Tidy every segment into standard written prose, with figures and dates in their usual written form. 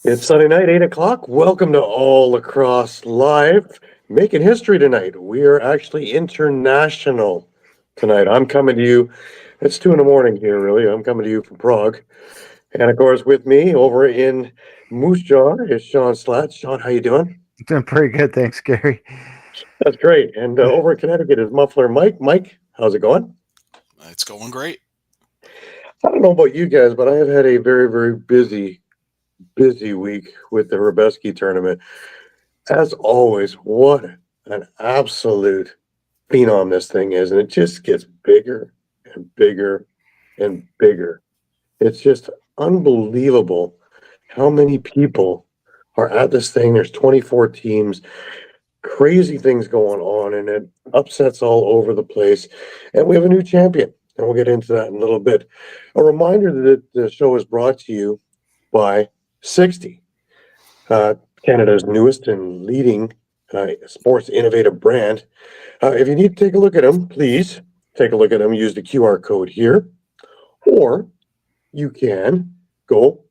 It's Sunday night, 8 o'clock. Welcome to All Lacrosse Live. Making history tonight. We are actually international tonight. I'm coming to you. It's 2 in the morning here, really. I'm coming to you from Prague. And of course, with me over in Moose Jaw is Shawn Slaght. Shawn, how you doing? Doing pretty good, thanks, Gary. That's great. And over in Connecticut is Muffler Mike. Mike, how's it going? It's going great. I don't know about you guys, but I have had a very, very busy week with the Hrebesky tournament. As always, what an absolute phenom this thing is, and it just gets bigger and bigger and bigger. It's just unbelievable how many people are at this thing. There's 24 teams, crazy things going on, and it upsets all over the place. And we have a new champion, and we'll get into that in a little bit. A reminder that the show is brought to you by 60. Canada's newest and leading sports innovative brand. If you need to take a look at them, please take a look at them. Use the QR code here, or you can go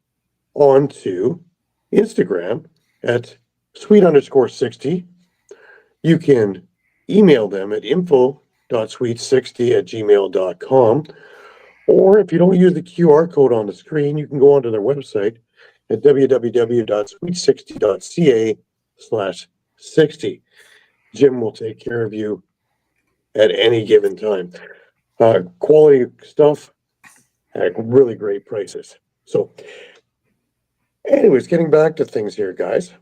on to Instagram at sweet_60. You can email them at info.sweet60@gmail.com. Or if you don't use the QR code on the screen, you can go onto their website at www.sweet60.ca/60. Jim will take care of you at any given time. Quality stuff at really great prices. So, anyways, getting back to things here, guys.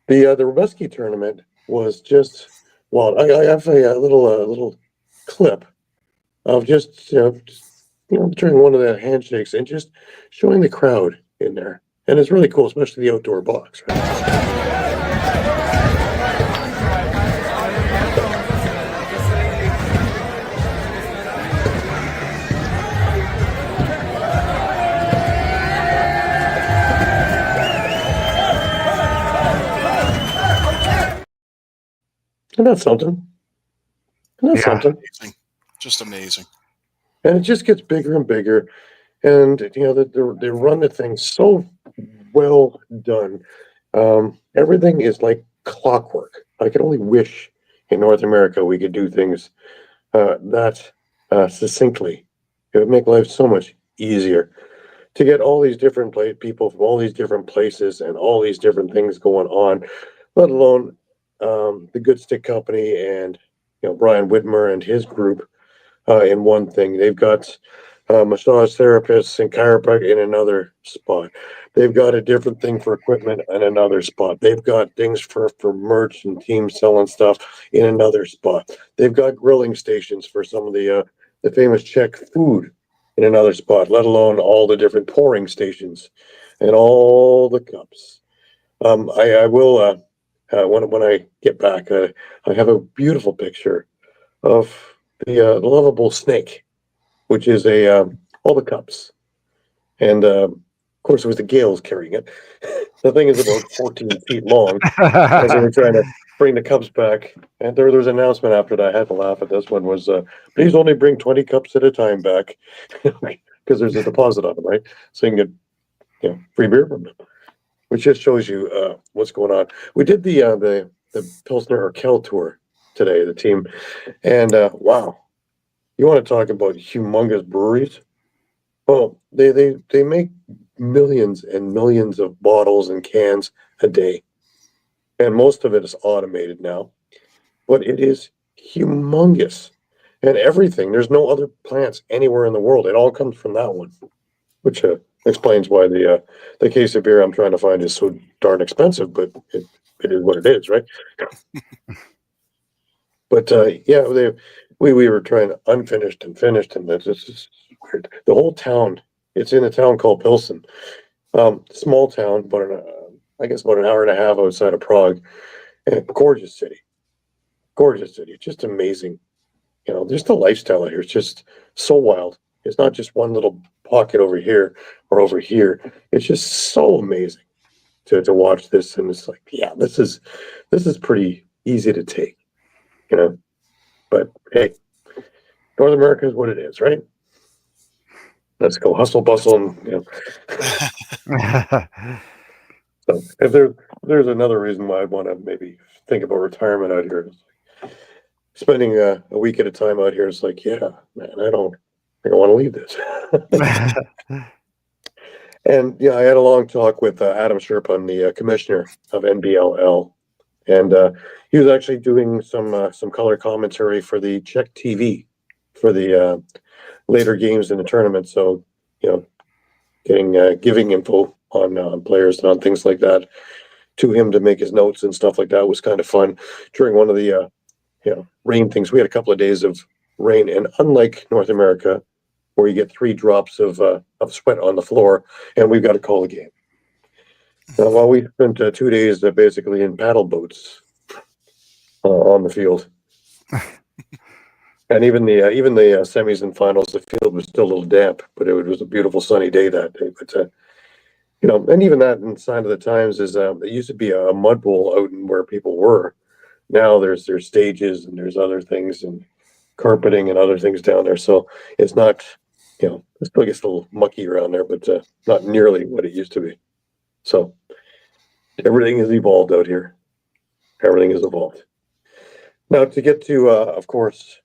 The Hrebesky tournament was just well. I have a little clip of just during one of the handshakes and just showing the crowd in there. And it's really cool, especially the outdoor box, right? And that's something. And that's something. Amazing. Just amazing. And it just gets bigger and bigger. And, they run the thing so well done. Everything is like clockwork. I could only wish in North America we could do things that succinctly. It would make life so much easier to get all these different people from all these different places and all these different things going on, let alone the Good Stick Company and Brian Whitmer and his group in one thing. They've got massage therapists and chiropractic in another spot. They've got a different thing for equipment in another spot. They've got things for merch and team selling stuff in another spot. They've got grilling stations for some of the famous Czech food in another spot, let alone all the different pouring stations and all the cups. I will when I get back, I have a beautiful picture of the lovable snake, which is all the cups, and of course it was the Gales carrying it. The thing is about 14 feet long, as they were trying to bring the cups back. And there was an announcement after that. I had to laugh at this one. Was please only bring 20 cups at a time back, because there's a deposit on them, right? So you can get free beer from them, which just shows you what's going on. We did the Pilsner Urquell tour today, the team, and wow, you want to talk about humongous breweries? Well, they make millions and millions of bottles and cans a day, and most of it is automated now, but it is humongous, and everything. There's no other plants anywhere in the world. It all comes from that one, which explains why the case of beer I'm trying to find is so darn expensive, but it is what it is, right? But we were trying unfinished and finished, and this is weird. The whole town, it's in a town called Pilsen, small town, but I guess about an hour and a half outside of Prague, and a gorgeous city, just amazing. Just the lifestyle here. It's just so wild. It's not just one little pocket over here or over here. It's just so amazing to watch this, and it's like, yeah, this is pretty easy to take, But hey, North America is what it is, right? Let's go hustle bustle and So if there's another reason why I want to maybe think about retirement out here, spending a week at a time out here is like, yeah, man, I don't want to leave this. And I had a long talk with Adam Sherpun, the commissioner of NBLL, and he was actually doing some color commentary for the Czech TV for the later games in the tournament. So getting giving info on players and on things like that to him to make his notes and stuff like that was kind of fun during one of the rain things. We had a couple of days of rain, and unlike North America, where you get 3 drops of sweat on the floor, and we've got to call a game. Well, we spent 2 days basically in paddle boats on the field, and even the semis and finals, the field was still a little damp, but it was a beautiful sunny day that day. But and even that in sign of the times is it used to be a mud bowl out in where people were. Now there's stages and there's other things and carpeting and other things down there, so it's not. It still gets a little mucky around there, but not nearly what it used to be. So everything has evolved out here. Everything has evolved. Now to get to, of course,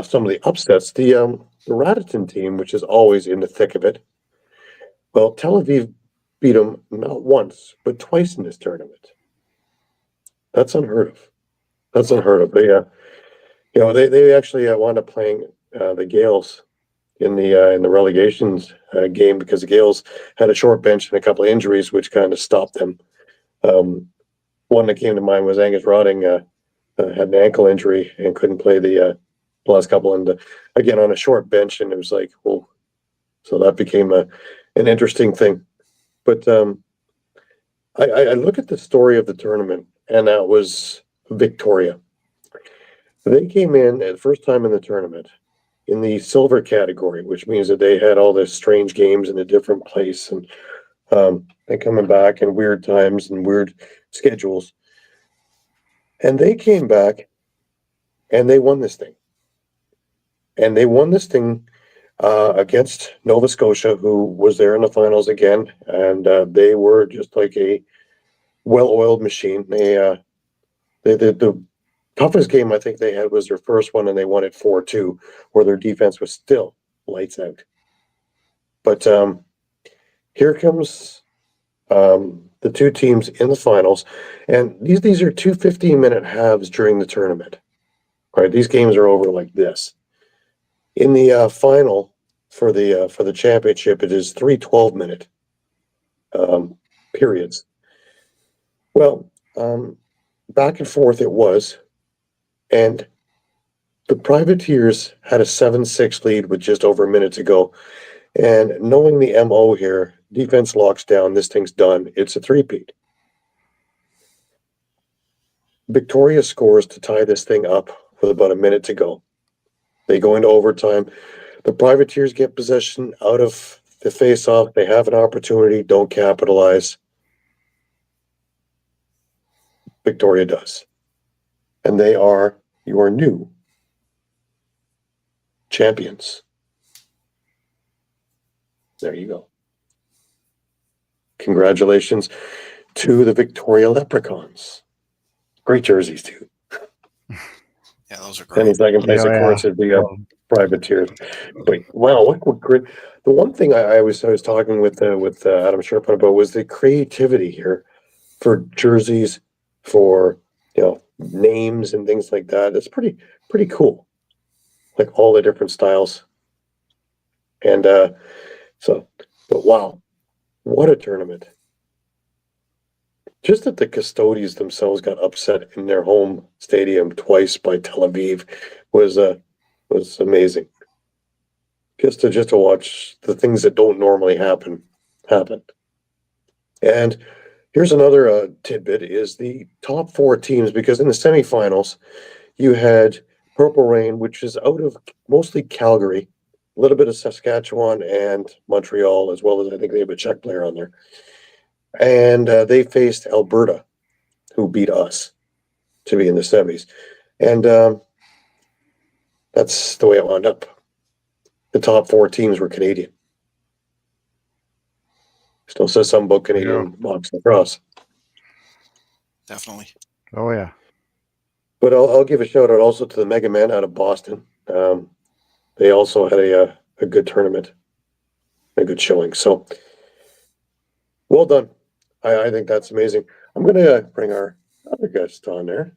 some of the upsets, the Raditon team, which is always in the thick of it. Well, Tel Aviv beat them not once, but twice in this tournament. That's unheard of. That's unheard of. They actually wound up playing the Gales in the relegations game because the Gales had a short bench and a couple of injuries, which kind of stopped them. One that came to mind was Angus Roding had an ankle injury and couldn't play the last couple, and again on a short bench, and it was like, well, so that became an interesting thing. But I look at the story of the tournament, and that was Victoria. They came in at the first time in the tournament in the silver category, which means that they had all this strange games in a different place and coming back in weird times and weird schedules. And they came back and they won this thing. And they won this thing against Nova Scotia, who was there in the finals again. And they were just like a well-oiled machine. The toughest game I think they had was their first one, and they won it 4-2, where their defense was still lights out. But here comes the two teams in the finals, and these are 2 15-minute halves during the tournament. All right, these games are over like this. In the final for the championship, it is 3 12-minute periods. Well, back and forth it was, and the Privateers had a 7-6 lead with just over a minute to go. And knowing the MO here, defense locks down, this thing's done. It's a three-peat. Victoria scores to tie this thing up with about a minute to go. They go into overtime. The Privateers get possession out of the face-off. They have an opportunity, don't capitalize. Victoria does. And they are your new champions. There you go. Congratulations to the Victoria Leprechauns. Great jerseys, too. Yeah, those are And in great. second place, of course, is the Privateers. But wow, what great! The one thing I was talking with Adam Sherpun about was the creativity here for jerseys, for names and things like that. It's pretty cool, like all the different styles. And but wow, what a tournament! Just that the Custodians themselves got upset in their home stadium twice by Tel Aviv was amazing. Just to watch the things that don't normally happen. And here's another tidbit: is the top 4 teams, because in the semifinals you had Purple Rain, which is out of mostly Calgary, a little bit of Saskatchewan and Montreal, as well as I think they have a Czech player on there. And they faced Alberta, who beat us to be in the semis. And that's the way it wound up. The top 4 teams were Canadian. Still says something about Canadian box lacrosse. Definitely. Oh yeah. But I'll give a shout out also to the Mega Man out of Boston. They also had a good tournament, a good showing. So well done. I think that's amazing. I'm gonna bring our other guest on there.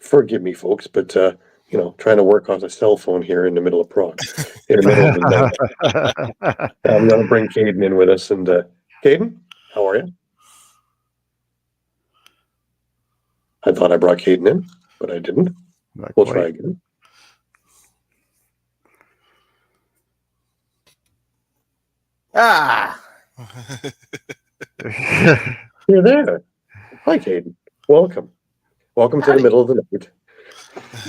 Forgive me, folks, but trying to work on a cell phone here in the middle of Prague, in the middle of the night. I'm gonna bring Caden in with us. And Caden, how are you? I thought I brought Caden in, but I didn't. Not We'll quite. try again. Ah, You're there. Hi, Caden. Welcome. Welcome to the Howdy. middle of the night.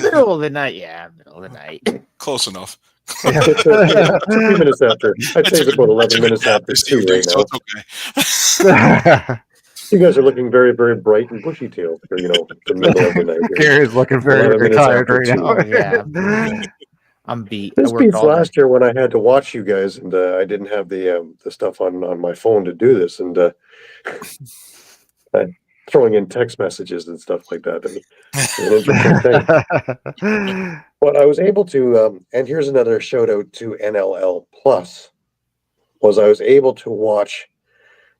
middle of the night. Yeah, middle of the night. Close enough. It's a few minutes after. I'd say it's about 11 minutes after 2 right now. So it's okay. You guys are looking very, very bright and bushy-tailed for, the middle of the night. Gary's looking very, 11 very minutes tired after right now. Oh yeah, I'm beat. I This worked beats all day. last year when I had to watch you guys, and I didn't have the stuff on my phone to do this, and throwing in text messages and stuff like that. It was an interesting thing. But I was able to, and here's another shout out to NLL Plus, was I was able to watch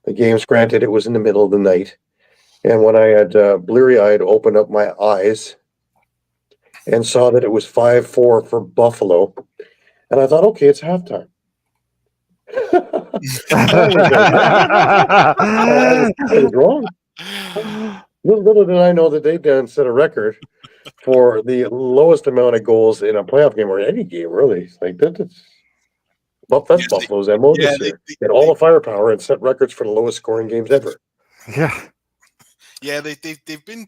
the games. Granted, it was in the middle of the night, and when I had bleary-eyed opened up my eyes and saw that it was 5-4 for Buffalo, and I thought, okay, it's halftime. I was wrong. Little did I know that they'd done set a record for the lowest amount of goals in a playoff game or any game, really. It's like that's Buffalo's MO this year. Get all the firepower and set records for the lowest scoring games ever. Yeah. Yeah, they've been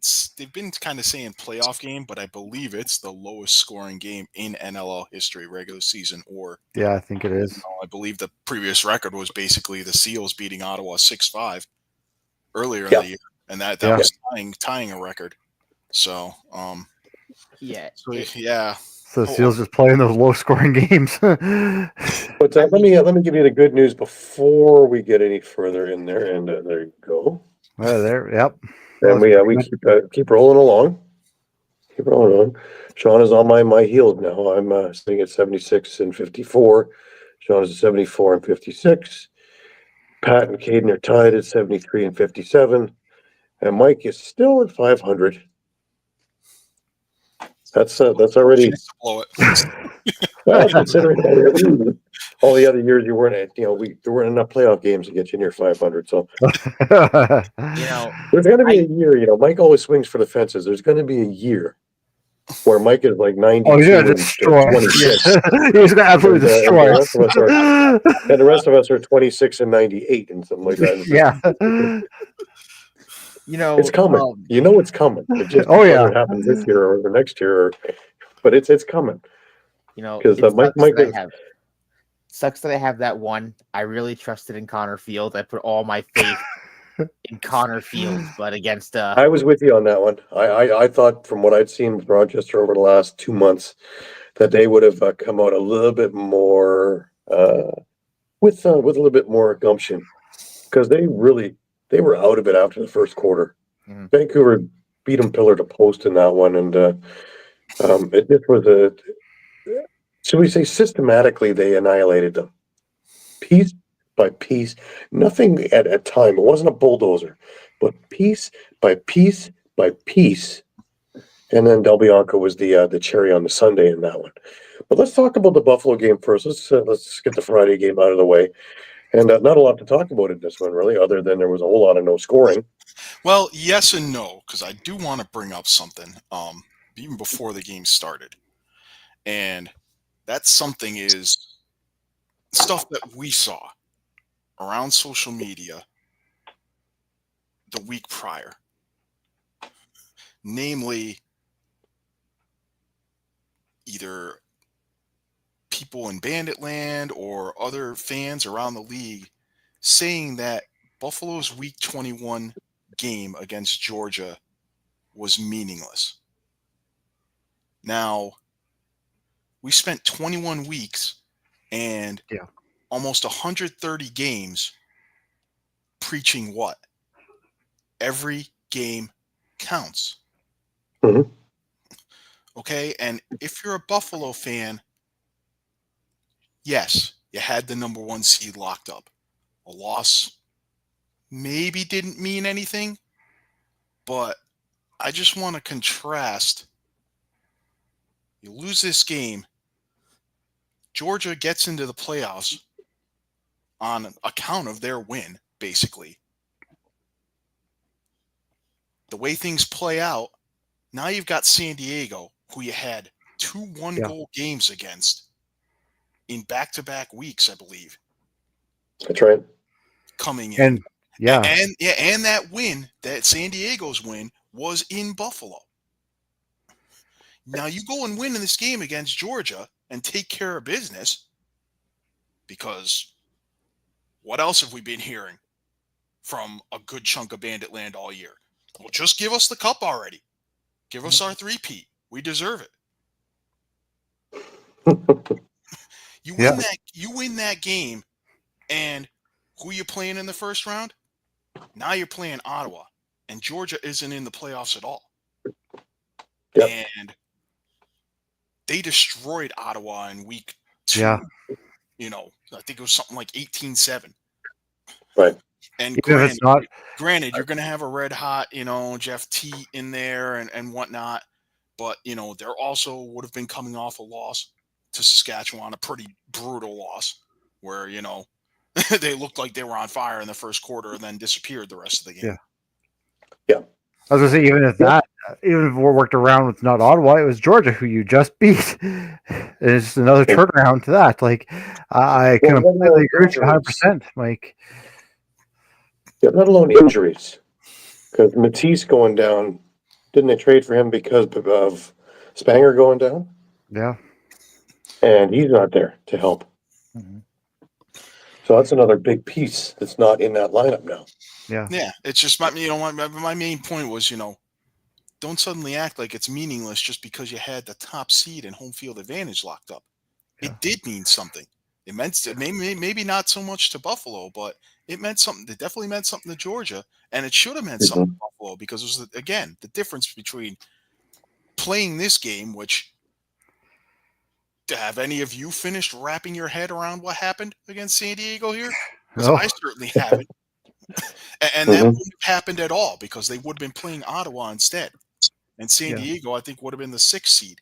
kind of saying playoff game, but I believe it's the lowest scoring game in NLL history, regular season. Or Yeah, I think it is. I believe the previous record was basically the Seals beating Ottawa 6-5 earlier in the year, and that was tying a record. So Yeah. yeah. So Seals just playing those low scoring games. But let me give you the good news before we get any further in there. And there you go. There, yep. And we keep rolling along. Keep rolling along. Shawn is on my heels now. I'm sitting at 76 and 54. Shawn is at 74 and 56. Pat and Caden are tied at 73 and 57. And Mike is still at 500. That's already. Blow it. Well, considering all the other years you weren't at, there weren't enough playoff games to get you near 500. So there's going to be a year. Mike always swings for the fences. There's going to be a year where Mike is like 92 and 26. He's going to absolutely destroy us. And the rest of us are 26 and 98 and something like that. Yeah. It's coming. It's coming. It just whether it happens this year or the next year, but it's coming. Because Mike sucks that I have that one. I really trusted in Connor Fields. I put all my faith in Connor Fields, but against I was with you on that one. I thought from what I'd seen with Rochester over the last 2 months that they would have come out a little bit more with a little bit more gumption, because they were out of it after the first quarter. Mm-hmm. Vancouver beat them pillar to post in that one, and it just was should we say systematically they annihilated them, piece by piece. Nothing at a time. It wasn't a bulldozer, but piece by piece by piece. And then Del Bianco was the cherry on the sundae in that one. But let's talk about the Buffalo game first. Let's get the Friday game out of the way. And not a lot to talk about in this one, really, other than there was a whole lot of no scoring. Well, yes and no, because I do want to bring up something even before the game started. And that something is stuff that we saw around social media the week prior. Namely, either people in Bandit Land or other fans around the league saying that Buffalo's Week 21 game against Georgia was meaningless. Now, we spent 21 weeks and almost 130 games preaching what? Every game counts. Mhm. Okay, and if you're a Buffalo fan, yes, you had the number 1 seed locked up. A loss maybe didn't mean anything, but I just want to contrast. You lose this game, Georgia gets into the playoffs on account of their win, basically. The way things play out, now you've got San Diego, who you had 2 one-goal games against in back-to-back weeks, I believe. That's right. Coming in. And And that win, that San Diego's win, was in Buffalo. Now you go and win in this game against Georgia and take care of business, because what else have we been hearing from a good chunk of Bandit Land all year? Well, just give us the cup already. Give us our 3-peat. We deserve it. You win that game, and who you playing in the first round? Now you're playing Ottawa, and Georgia isn't in the playoffs at all. Yep. And they destroyed Ottawa in week 2. Yeah. You know, I think it was something like 18-7. Right. And even if it's not, granted, you're going to have a red hot, Jeff T in there and whatnot. But, there also would have been coming off a loss to Saskatchewan, a pretty brutal loss where, they looked like they were on fire in the first quarter and then disappeared the rest of the game. Yeah. I was gonna say, even if it worked around with not Ottawa, it was Georgia who you just beat. It's just another turnaround to that. Like, I completely agree with you 100%, Mike. Yeah, let alone injuries. Because Matisse going down, didn't they trade for him because of Spanger going down? Yeah. And he's not there to help. Mhm. So that's another big piece that's not in that lineup now. Yeah, it's just my main point was, don't suddenly act like it's meaningless just because you had the top seed and home field advantage locked up. Yeah. It did mean something. It meant maybe not so much to Buffalo, but it meant something. It definitely meant something to Georgia, and it should have meant something to Buffalo, because it was, again, the difference between playing this game, which, have any of you finished wrapping your head around what happened against San Diego here? Because No. I certainly haven't. And that wouldn't have happened at all, because they would have been playing Ottawa instead. And San Diego, I think, would have been the 6th seed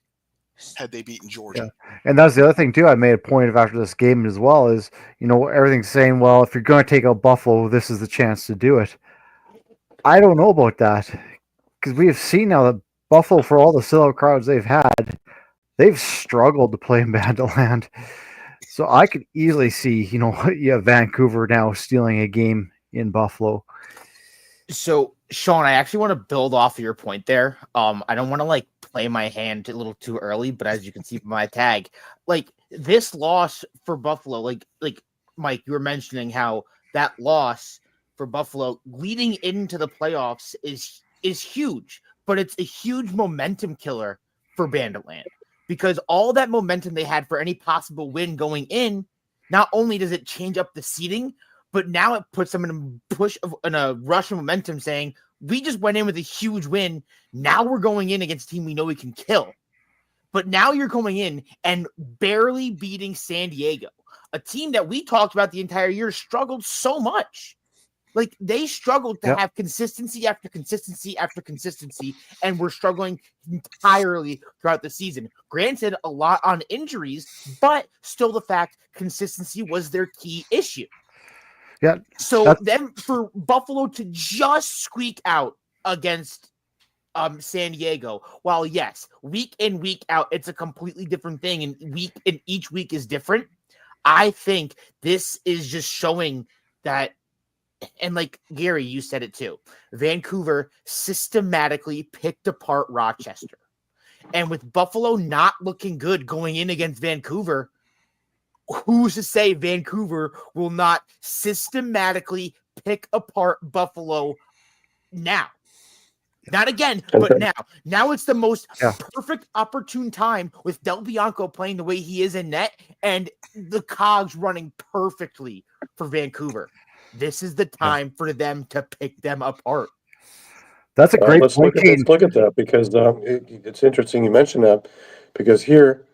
had they beaten Georgia. Yeah. And that's the other thing, too, I made a point of after this game as well is, everything's saying, well, if you're going to take out Buffalo, this is the chance to do it. I don't know about that, because we have seen now that Buffalo, for all the sellout crowds they've had, they've struggled to play in Banditland. So I could easily see, Vancouver now stealing a game in Buffalo. So, Shawn, I actually want to build off of your point there. I don't want to play my hand a little too early, but as you can see from my tag, this loss for Buffalo, like Mike, you were mentioning how that loss for Buffalo leading into the playoffs is huge, but it's a huge momentum killer for Banditland, because all that momentum they had for any possible win going in, not only does it change up the seeding, but now it puts them in a rush of momentum, saying, we just went in with a huge win. Now we're going in against a team we know we can kill. But now you're going in and barely beating San Diego, a team that we talked about the entire year struggled so much. They struggled to have consistency after consistency after consistency, and we're struggling entirely throughout the season. Granted, a lot on injuries, but still the fact consistency was their key issue. Yeah. So then for Buffalo to just squeak out against San Diego, while yes, week in, week out, it's a completely different thing, and each week is different. I think this is just showing that, and like Gary, you said it too, Vancouver systematically picked apart Rochester. And with Buffalo not looking good going in against Vancouver, who's to say Vancouver will not systematically pick apart Buffalo now? Not again, but now. Now it's the most perfect opportune time with Del Bianco playing the way he is in net and the cogs running perfectly for Vancouver. This is the time for them to pick them apart. That's a great point, let's Caden. look at that because it's interesting you mentioned that because here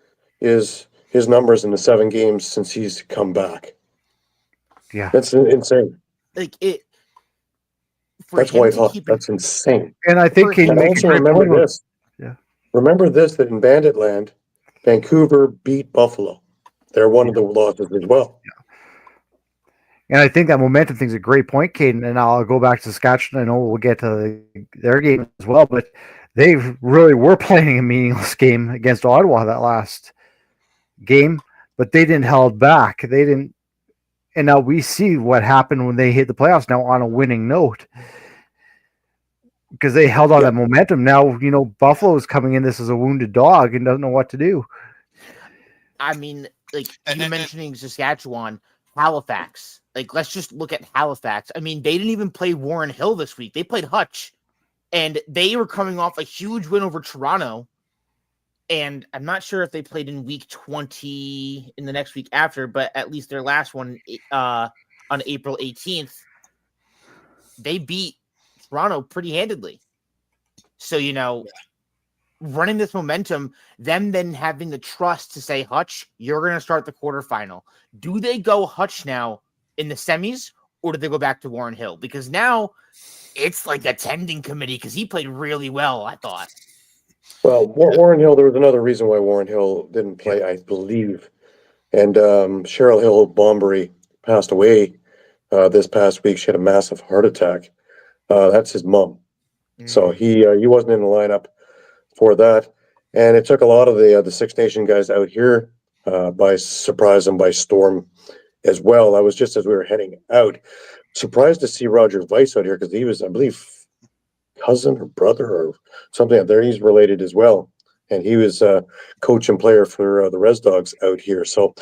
is his numbers in the 7 games since he's come back. Yeah. That's insane. Like it. For That's him white to hot. keep That's insane. And I think For him Caden And makes a also great remember point. this. Yeah. Remember this, that in Banditland, Vancouver beat Buffalo. They're one of the losses as well. And I think that momentum thing's a great point, Caden. And I'll go back to Saskatchewan. I know we'll get to their game as well, but they really were playing a meaningless game against Ottawa that last game, but they didn't held back. They didn't. And now we see what happened when they hit the playoffs now on a winning note because they held on that momentum. Now, Buffalo's coming in this as a wounded dog and doesn't know what to do. I mean, like you mentioning Saskatchewan, Halifax. Like, let's just look at Halifax. I mean, they didn't even play Warren Hill this week. They played Hutch, and they were coming off a huge win over Toronto. And I'm not sure if they played in week 20 in the next week after, but at least their last one on April 18th, they beat Toronto pretty handedly. So, running this momentum, them then having the trust to say, Hutch, you're going to start the quarterfinal. Do they go Hutch now in the semis, or do they go back to Warren Hill? Because now it's like a tending committee because he played really well, I thought. Well, Warren Hill, there was another reason why Warren Hill didn't play, I believe. And Cheryl Hill Bombery passed away this past week. She had a massive heart attack. That's his mom. So he wasn't in the lineup for that. And it took a lot of the Six Nation guys out here by surprise and by storm as well. I was just as we were heading out, surprised to see Roger Weiss out here because he was, I believe, cousin or brother or something out there. He's related as well. And he was coach and player for the Res Dogs out here. So,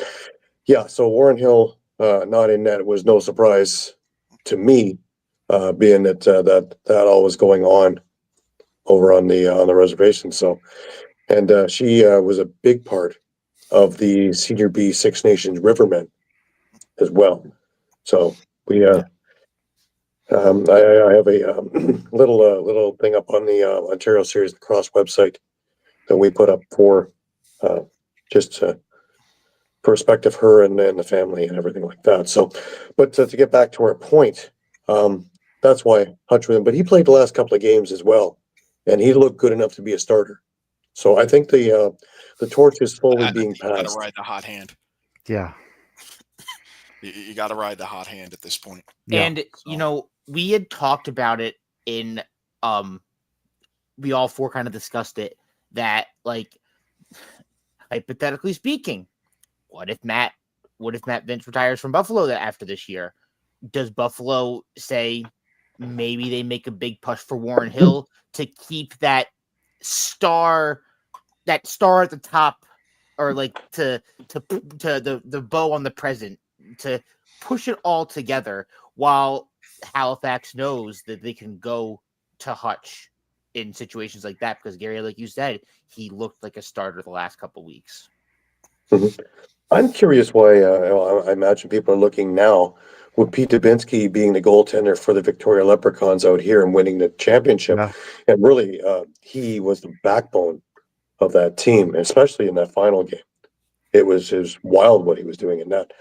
yeah, so Warren Hill not in net was no surprise to me, being that that all was going on over on the reservation. So, and she was a big part of the Senior B Six Nations Rivermen as well. So we, I have a little thing up on the Ontario Series Lacrosse website that we put up for just to perspective her and the family and everything like that. So, but to get back to our point, that's why Hutch was in, but he played the last couple of games as well, and he looked good enough to be a starter. So I think the torch is slowly being passed. You got to ride the hot hand. Yeah. You got to ride the hot hand at this point. Yeah. And, we had talked about it in, we all four kind of discussed it, that, like, hypothetically speaking, what if Matt Vince retires from Buffalo after this year? Does Buffalo say maybe they make a big push for Warren Hill to keep that star at the top, or like to the bow on the present, to push it all together, while Halifax knows that they can go to Hutch in situations like that? Because Gary, like you said, he looked like a starter the last couple weeks. Mm-hmm. I'm curious why. I imagine people are looking now with Pete Dubinsky being the goaltender for the Victoria Leprechauns out here and winning the championship, and really, he was the backbone of that team, especially in that final game. It was wild what he was doing in that,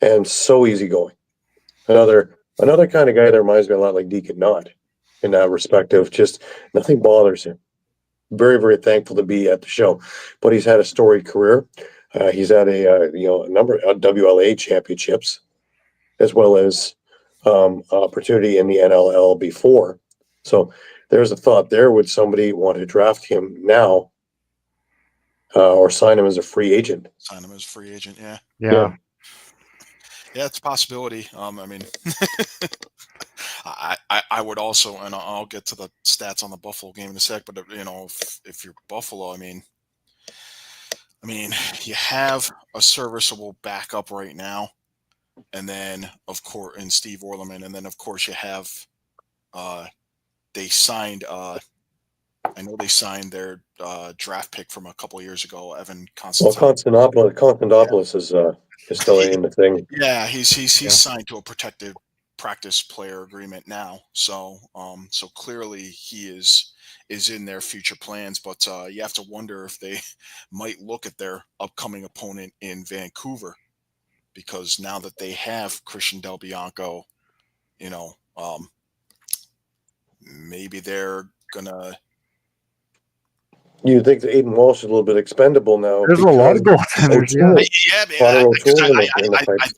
and so easygoing. Another kind of guy that reminds me a lot like Deacon Knott in that respect of just nothing bothers him. Very, very thankful to be at the show, but he's had a storied career. He's had a number of WLA championships, as well as opportunity in the NLL before. So there's a thought there: would somebody want to draft him now, or sign him as a free agent? Sign him as a free agent, yeah. Yeah. Yeah, it's a possibility. I mean, I would also, and I'll get to the stats on the Buffalo game in a sec, but if you're Buffalo, I mean, you have a serviceable backup right now, and then of course, and Steve Orleman, and then of course you have, they signed, I know they signed their draft pick from a couple of years ago, Evan Constantopoulos. Well, Constantopoulos is still in the thing. Yeah, he's signed to a protected practice player agreement now. So so clearly he is in their future plans. But you have to wonder if they might look at their upcoming opponent in Vancouver, because now that they have Christian Del Bianco, you know, maybe they're gonna. You think that Aiden Walsh is a little bit expendable now? There's a lot of because goaltenders. Yeah. O'Toole- Yeah, Connor O'Toole's in the pipe.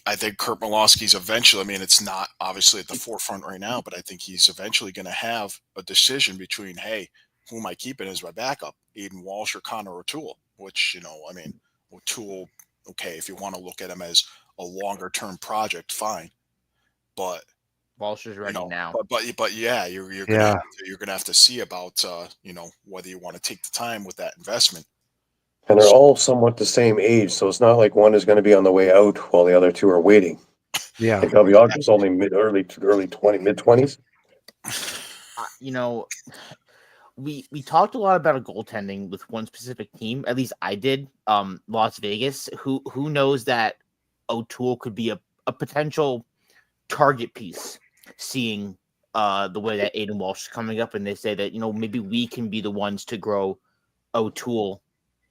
I think Kurt Malosky's eventually. I mean, it's not obviously at the forefront right now, but I think he's eventually going to have a decision between, hey, who am I keeping as my backup, Aiden Walsh or Connor O'Toole? Which, you know, I mean, O'Toole, okay, if you want to look at him as a longer term project, fine, but Walsh is ready now. but yeah, you're gonna have to see about you know, whether you want to take the time with that investment. And they're all somewhat the same age, so it's not like one is going to be on the way out while the other two are waiting. Yeah. Like Bianco's only mid-20s. You know, we talked a lot about a goaltending with one specific team. At least I did. Las Vegas. Who knows that O'Toole could be a potential target piece, seeing the way that Aiden Walsh is coming up, and they say that, you know, maybe we can be the ones to grow O'Toole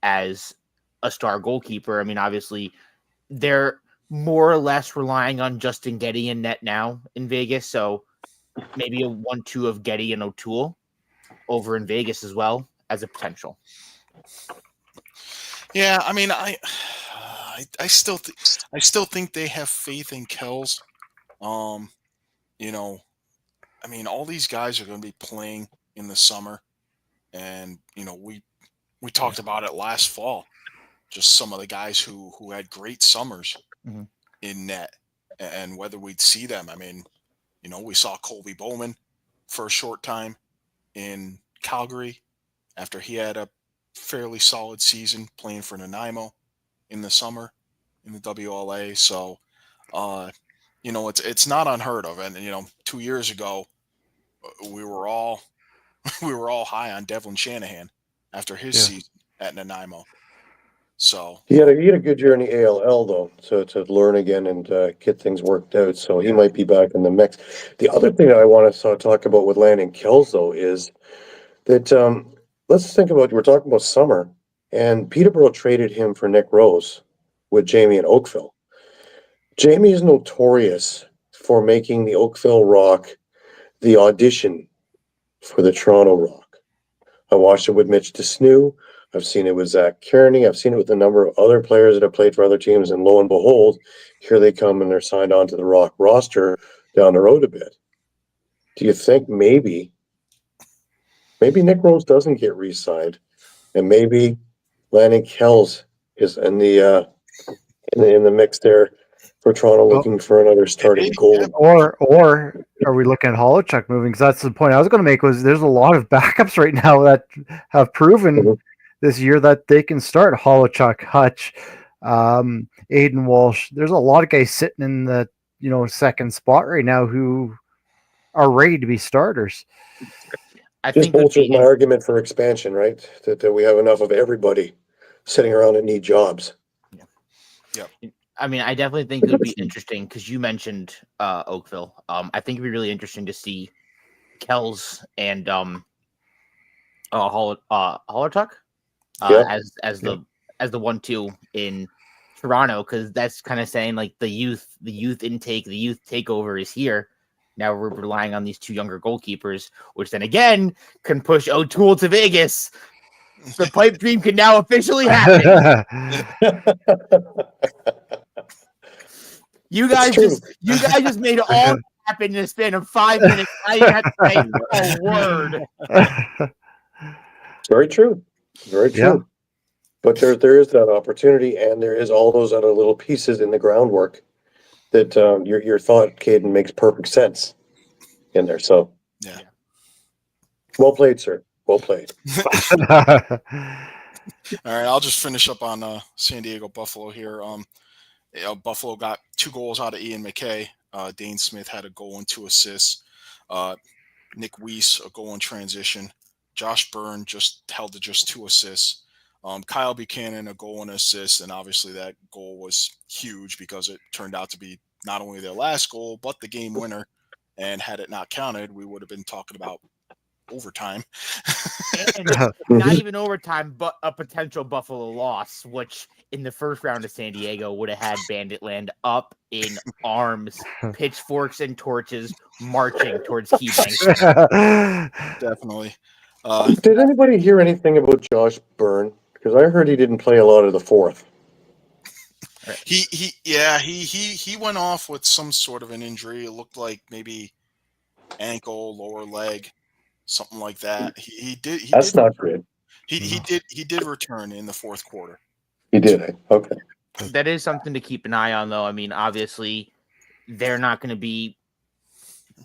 as a star goalkeeper. I mean, obviously, they're more or less relying on Justin Geddy in net now in Vegas, so maybe a 1-2 of Geddy and O'Toole over in Vegas as well as a potential. Yeah, I mean, I still think they have faith in Kells. You know, I mean, all these guys are going to be playing in the summer, and you know, we talked about it last fall. Just some of the guys who had great summers in net, and whether we'd see them. I mean, you know, we saw Colby Bowman for a short time in Calgary after he had a fairly solid season playing for Nanaimo in the summer in the WLA. So, you know, it's not unheard of. And you know, 2 years ago, we were all high on Devlin Shanahan after his season at Nanaimo. So he had a good year in the ALL though, so to learn again and get things worked out. So he might be back in the mix. The other thing that I want to talk about with Landon Kells though is that let's think about, we're talking about summer, and Peterborough traded him for Nick Rose with Jamie and Oakville. Jamie is notorious for making the Oakville Rock the audition for the Toronto Rock. I watched it with Mitch DeSnew. I've seen it with Zach Kearney. I've seen it with a number of other players that have played for other teams, and lo and behold, here they come and they're signed on to the Rock roster down the road a bit. Do you think maybe Nick Rose doesn't get re-signed, and maybe Landon Kells is in the mix there for Toronto, looking for another starting goal? Or are we looking at Holochuk moving? Because that's the point I was going to make, was there's a lot of backups right now that have proven this year that they can start. Holochuk, Hutch, Aiden Walsh. There's a lot of guys sitting in the, you know, second spot right now who are ready to be starters. I Just think bolsters my argument for expansion, right? That we have enough of everybody sitting around and need jobs. Yeah. I mean, I definitely think it would be interesting because you mentioned Oakville. I think it'd be really interesting to see Kells and Holochuk as the 1-2 in Toronto, because that's kind of saying like the youth intake, the youth takeover is here. Now we're relying on these two younger goalkeepers, which then again can push O'Toole to Vegas. The pipe dream can now officially happen. You guys just made it all happen in a span of 5 minutes. I didn't have to say a word. Very true. Very true. Yeah. But there is that opportunity, and there is all those other little pieces in the groundwork that your thought, Caden, makes perfect sense in there. So, yeah. Well played, sir. Well played. All right, I'll just finish up on San Diego Buffalo here. Buffalo got 2 goals out of Ian McKay. Dane Smith had a goal and 2 assists. Nick Weiss, a goal in transition. Josh Byrne just held to just 2 assists. Kyle Buchanan, a goal and assist, and obviously that goal was huge because it turned out to be not only their last goal, but the game winner. And had it not counted, we would have been talking about overtime. And not even overtime, but a potential Buffalo loss, which in the first round of San Diego would have had Bandit Land up in arms, pitchforks and torches, marching towards Key Bank. Definitely. Did anybody hear anything about Josh Byrne? Because I heard he didn't play a lot of the fourth. He went off with some sort of an injury. It looked like maybe ankle, lower leg, something like that. He did. That's not good. He did return in the fourth quarter. He did. Okay. That is something to keep an eye on, though. I mean, obviously, they're not going to be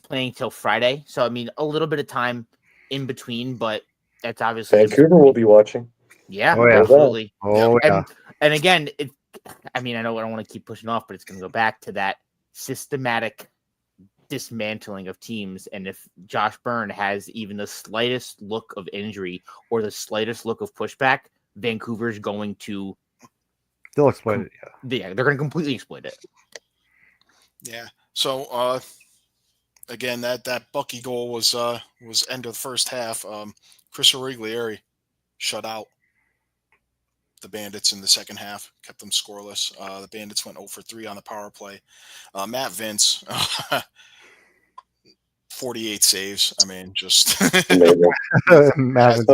playing till Friday, so I mean, a little bit of time in between, but that's obviously Vancouver will be watching. Yeah, Oh, yeah. absolutely. Oh, yeah. And again, I mean, I know I don't want to keep pushing off, but it's going to go back to that systematic dismantling of teams. And if Josh Byrne has even the slightest look of injury or the slightest look of pushback, Vancouver's going to They'll exploit it. yeah, they're going to completely exploit it. Yeah. So again, that Bucky goal was end of the first half. Chris Origlieri shut out the Bandits in the second half, kept them scoreless. The Bandits went 0 for 3 on the power play. Matt Vince, 48 saves. I mean, just Amazing.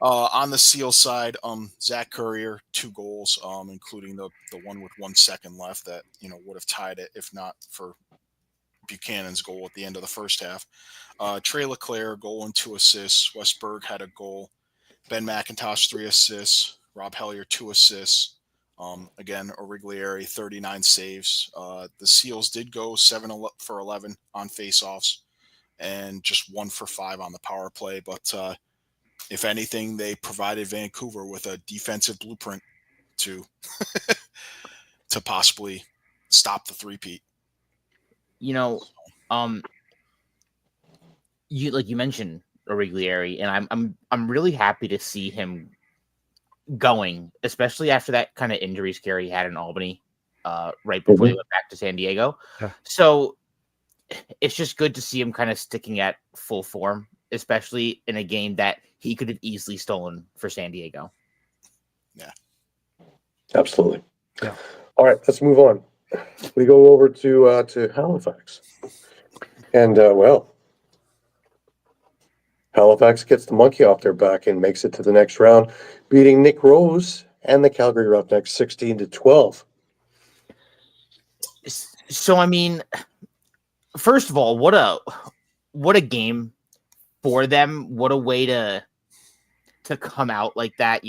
on the Seal side, Zach Currier, 2 goals, including the one with 1 second left that would have tied it if not for Buchanan's goal at the end of the first half. Trey LeClaire, goal and 2 assists. Westberg had a goal. Ben McIntosh, 3 assists. Rob Hellier, 2 assists. Again, Origlieri, 39 saves. The Seals did go 7 for 11 on faceoffs and just 1 for 5 on the power play. But if anything, they provided Vancouver with a defensive blueprint to to possibly stop the three-peat. You mentioned Origlieri, and I'm really happy to see him going, especially after that kind of injury scare he had in Albany right before he went back to San Diego. Yeah. So it's just good to see him kind of sticking at full form, especially in a game that he could have easily stolen for San Diego. Yeah. Absolutely. Yeah. All right, let's move on. We go over to Halifax. And, Halifax gets the monkey off their back and makes it to the next round, beating Nick Rose and the Calgary Roughnecks 16-12. So, I mean, first of all, what a game for them. What a way to come out like that,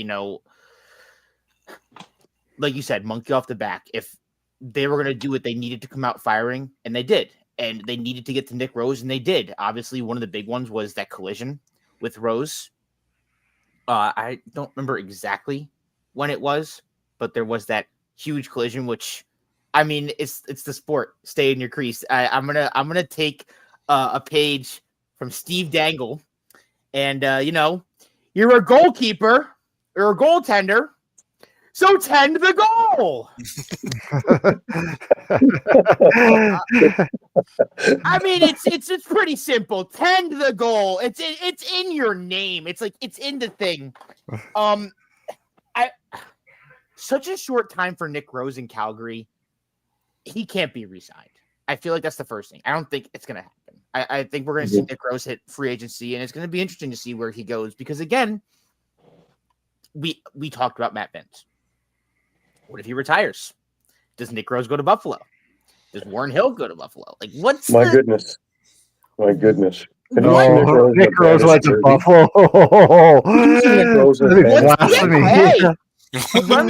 like you said, monkey off the back. If they were going to do what they needed to come out firing, and they did. And they needed to get to Nick Rose, and they did. Obviously, one of the big ones was that collision with Rose. I don't remember exactly when it was, but there was that huge collision, which, I mean, it's the sport. Stay in your crease. I'm gonna take a page from Steve Dangle, and you're a goalkeeper or a goaltender. So tend the goal. I mean, it's pretty simple. Tend the goal. It's in your name. It's like it's in the thing. Such a short time for Nick Rose in Calgary. He can't be re-signed. I feel like that's the first thing. I don't think it's gonna happen. I think we're gonna see Nick Rose hit free agency, and it's gonna be interesting to see where he goes because again, we talked about Matt Vince. What if he retires? Does Nick Rose go to Buffalo? Does Warren Hill go to Buffalo? Like, what's My goodness. No, Nick Rose went to Buffalo. Hey, run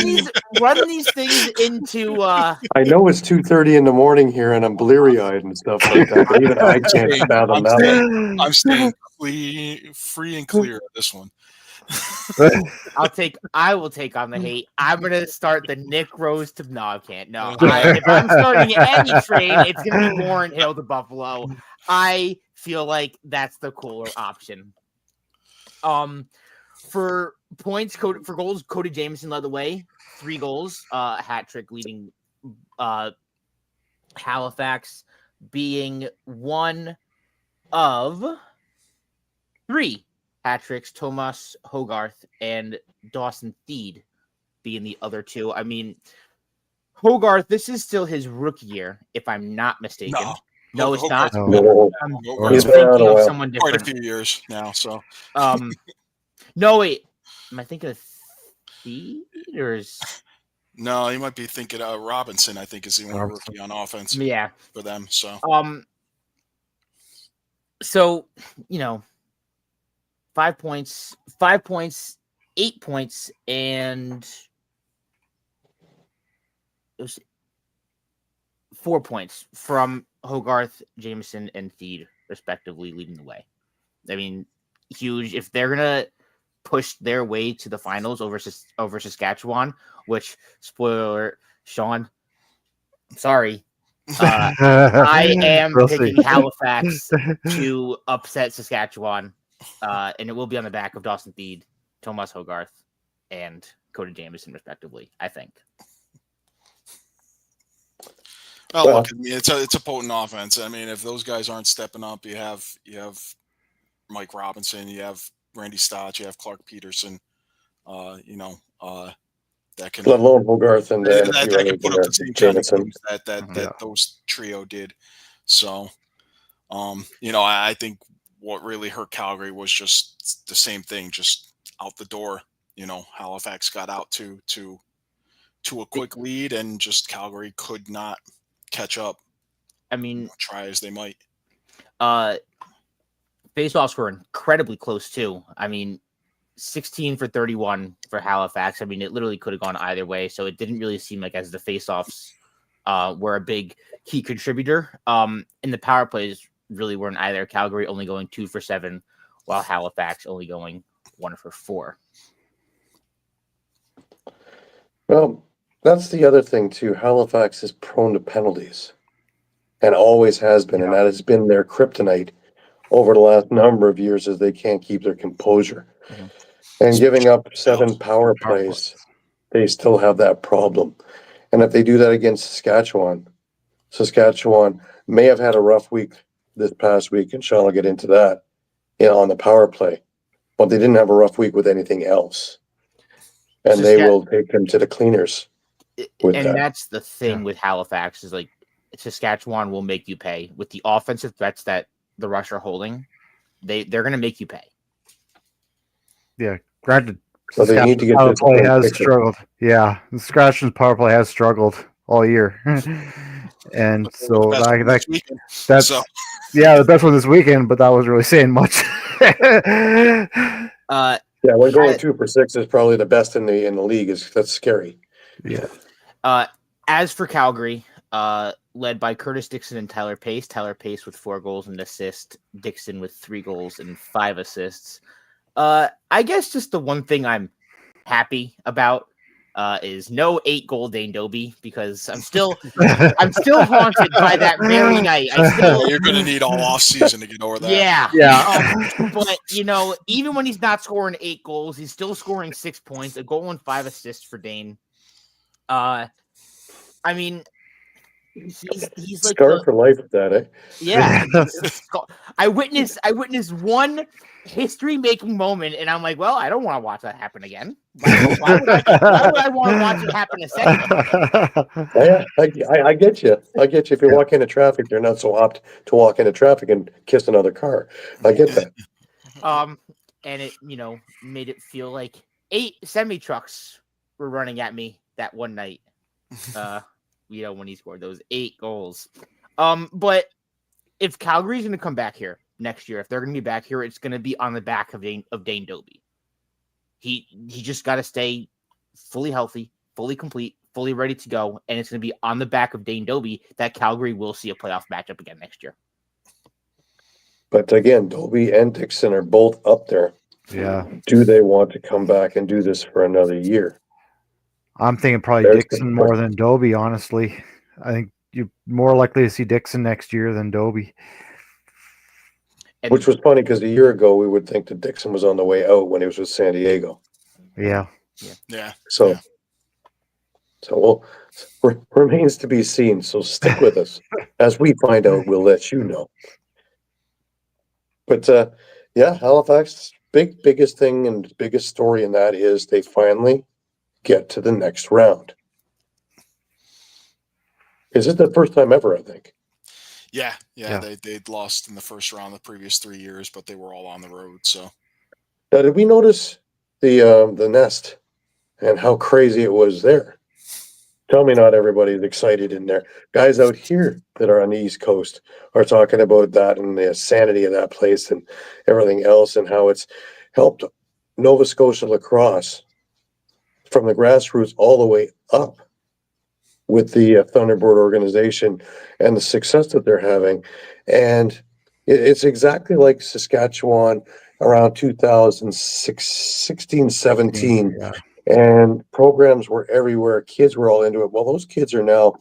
these things into. I know it's 2:30 in the morning here, and I'm bleary-eyed and stuff like that. But even I can't fathom that. I'm staying free and clear of this one. I will take on the hate. I'm gonna start the Nick Rose to no, I can't. No, if I'm starting any trade, it's gonna be Warren Hill to Buffalo. I feel like that's the cooler option. For points, for goals, Cody Jamieson led the way, 3 goals, a hat trick leading Halifax being one of 3 hat tricks, Tomas Hogarth and Dawson Theed being the other 2. I mean, Hogarth, this is still his rookie year, if I'm not mistaken. No, it's not. Hogarth's No. been- No, I'm Hogarth's He's been around thinking a of while. someone quite a different. few years now. So No, wait. Am I thinking of Theed or is... no, you might be thinking Robinson. I think is the only Robinson. rookie on offense Yeah. for them. So So, 5 points, 8 points, and it was 4 points from Hogarth, Jameson, and Theed, respectively, leading the way. I mean, huge. If they're gonna push their way to the finals over Saskatchewan, which, spoiler, Shawn, I'm sorry, I am We'll see. picking Halifax to upset Saskatchewan, and it will be on the back of Dawson Theed, Tomas Hogarth, and Cody Jameson, respectively, I think. oh, Well- look, I mean, it's a potent offense. I mean, if those guys aren't stepping up, you have Mike Robinson, you have Randy Stotch, you have Clark Peterson. That can let alone Hogarth and that, a that few can others put in up there, the same kind of Jameson. games that Yeah. those trio did. So, I think what really hurt Calgary was just the same thing, just out the door. Halifax got out to a quick lead, and just Calgary could not catch up. I mean, Try as they might. face-offs were incredibly close, too. I mean, 16 for 31 for Halifax. I mean, it literally could have gone either way, so it didn't really seem like as the face-offs were a big key contributor. And the power plays really weren't either. Calgary only going 2 for 7, while Halifax only going 1 for 4. Well, that's the other thing too. Halifax is prone to penalties and always has been, and that has been their kryptonite over the last number of years as they can't keep their composure. Mhm. And giving up 7 power Power plays, they still have that problem. And if they do that against Saskatchewan may have had a rough week this past week, and Shawn will get into that, on the power play. But they didn't have a rough week with anything else. And they will take them to the cleaners. With And that. that's the thing with Halifax is like Saskatchewan will make you pay with the offensive threats that the Rush are holding. They're going to make you pay. Yeah, granted, So they need to get power this play going has quicker. struggled. Yeah, the Saskatchewan's power play has struggled all year, and so Best one this weekend. that's So- yeah, the best one this weekend. But that wasn't really saying much. Yeah, when going 2 for 6 is probably the best in the league. That's scary. Yeah, As for Calgary, led by Curtis Dixon and Tyler Pace. Tyler Pace with 4 goals and an assist. Dixon with 3 goals and 5 assists. I guess just the one thing I'm happy about is no 8-goal Dane Dobie, because I'm still haunted by that very night. You're going to need all off season to get over that. Yeah. But even when he's not scoring 8 goals, he's still scoring 6 points, a goal and 5 assists for Dane. I mean, he's like Scar for life with that, eh? yeah. I witnessed one history-making moment, and I'm like, well, I don't want to watch that happen again. Why would I want to watch it happen a second? Yeah, I get you. I get you. If you walk into traffic, they're not so apt to walk into traffic and kiss another car. I get that. And it, made it feel like 8 semi-trucks were running at me that one night. When he scored those 8 goals. But if Calgary's going to come back here next year, if they're going to be back here, it's going to be on the back of Dane Dobie. He just got to stay fully healthy, fully complete, fully ready to go, and it's going to be on the back of Dane Dobie that Calgary will see a playoff matchup again next year. But again, Dobie and Dixon are both up there. yeah. Do they want to come back and do this for another year? I'm thinking probably There's Dixon the more than Dobie. Honestly, I think you're more likely to see Dixon next year than Dobie. And Which was funny because a year ago we would think that Dixon was on the way out when he was with San Diego. Yeah, Yeah. So, Yeah. So remains to be seen. So stick with us. As we find out, we'll let you know. But yeah, Halifax, biggest thing and biggest story in that is they finally get to the next round. Is it the first time ever, I think? Yeah. Yeah. They'd lost in the first round the previous 3 years, but they were all on the road. So Now, did we notice the nest and how crazy it was there? Tell me not everybody's excited in there. Guys out here that are on the East Coast are talking about that and the sanity of that place and everything else and how it's helped Nova Scotia lacrosse from the grassroots all the way up with the Thunderbird organization and the success that they're having. And it's exactly like Saskatchewan around 2016, 17. Yeah. And programs were everywhere. Kids were all into it. Well, those kids are now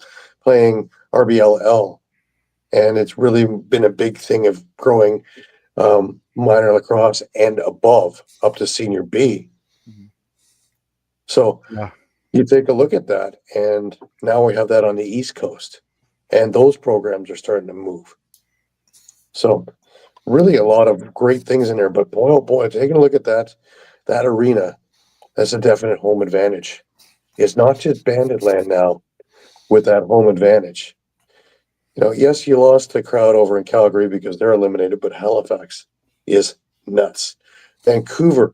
playing RBLL, and it's really been a big thing of growing minor lacrosse and above up to senior B. Mhm. So Yeah. you take a look at that, and now we have that on the East Coast, and those programs are starting to move. So really a lot of great things in there. But boy, oh boy, taking a look at that arena. That's a definite home advantage. It's not just Bandit Land now with that home advantage. You know, yes, you lost the crowd over in Calgary because they're eliminated, but Halifax is nuts. Vancouver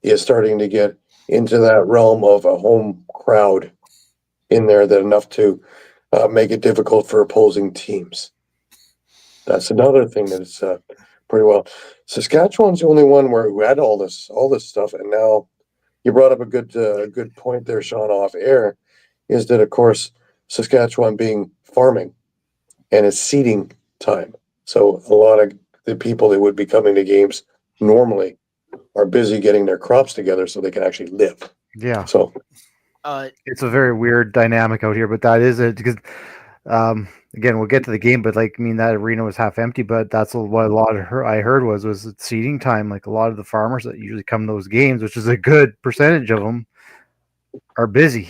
is starting to get into that realm of a home crowd in there that enough to make it difficult for opposing teams. That's another thing that's pretty well. Saskatchewan's the only one where we had all this stuff, and now you brought up a good point there, Shawn, off air, is that of course Saskatchewan being farming and it's seeding time. So a lot of the people that would be coming to games normally are busy getting their crops together so they can actually live. Yeah. So It's a very weird dynamic out here, but that is it because again, we'll get to the game, but like, I mean, that arena was half empty, but that's what a lot of I heard was it's seeding time. Like a lot of the farmers that usually come to those games, which is a good percentage of them, are busy.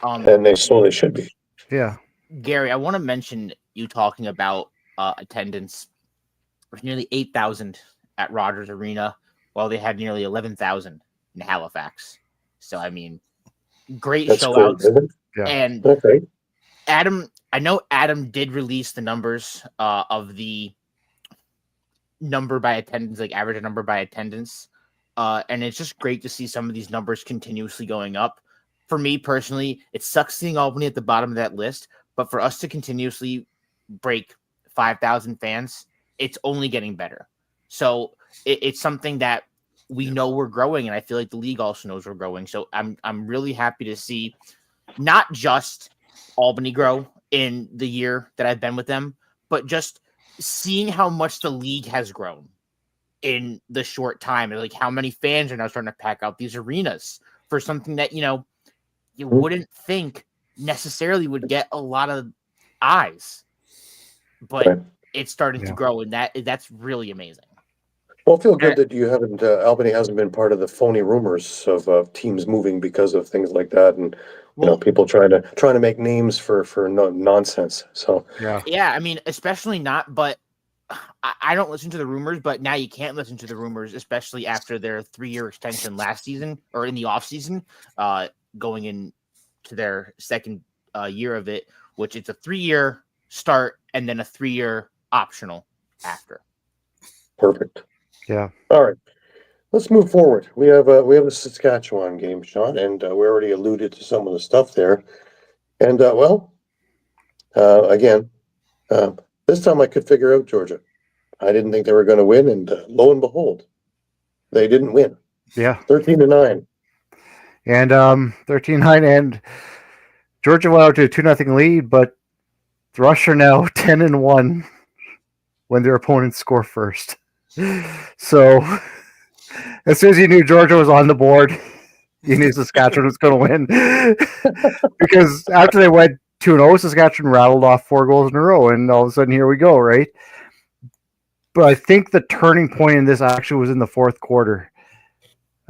and they slowly should be. Yeah. Gary, I want to mention you talking about attendance. There's nearly 8,000 at Rogers Arena, while they had nearly 11,000 in Halifax. So, I mean, great That's showouts. cool, isn't it? Yeah. And Okay. Adam, I know Adam did release the numbers of the number by attendance, like average number by attendance. And it's just great to see some of these numbers continuously going up. For me personally, it sucks seeing Albany at the bottom of that list, but for us to continuously break 5,000 fans, it's only getting better. So it's something that we know we're growing, and I feel like the league also knows we're growing. So I'm really happy to see not just Albany grow in the year that I've been with them, but just seeing how much the league has grown in the short time, and like how many fans are now starting to pack out these arenas for something that, you know, you wouldn't think necessarily would get a lot of eyes, but Right. it's starting to Yeah. grow, and that's really amazing. Well, I feel good that you haven't, Albany hasn't been part of the phony rumors of teams moving because of things like that, and you know, Well, people trying to make names for nonsense. So Yeah. yeah, I mean, especially not, but I don't listen to the rumors, but now you can't listen to the rumors, especially after their 3-year extension last season or in the off season, going into their second year of it, which it's a 3-year start and then a 3-year optional after. perfect. Yeah. All right, let's move forward. We have the Saskatchewan game, Shawn, and we already alluded to some of the stuff there. And again, this time I could figure out Georgia. I didn't think they were going to win, and lo and behold, they didn't win. Yeah. 13-9. And 13-9, and Georgia went out to a 2-0 lead, but the Rush are now 10-1 when their opponents score first. So as soon as you knew Georgia was on the board, you knew Saskatchewan was going to win. Because after they went 2-0, Saskatchewan rattled off 4 goals in a row, and all of a sudden, here we go, right? But I think the turning point in this actually was in the fourth quarter.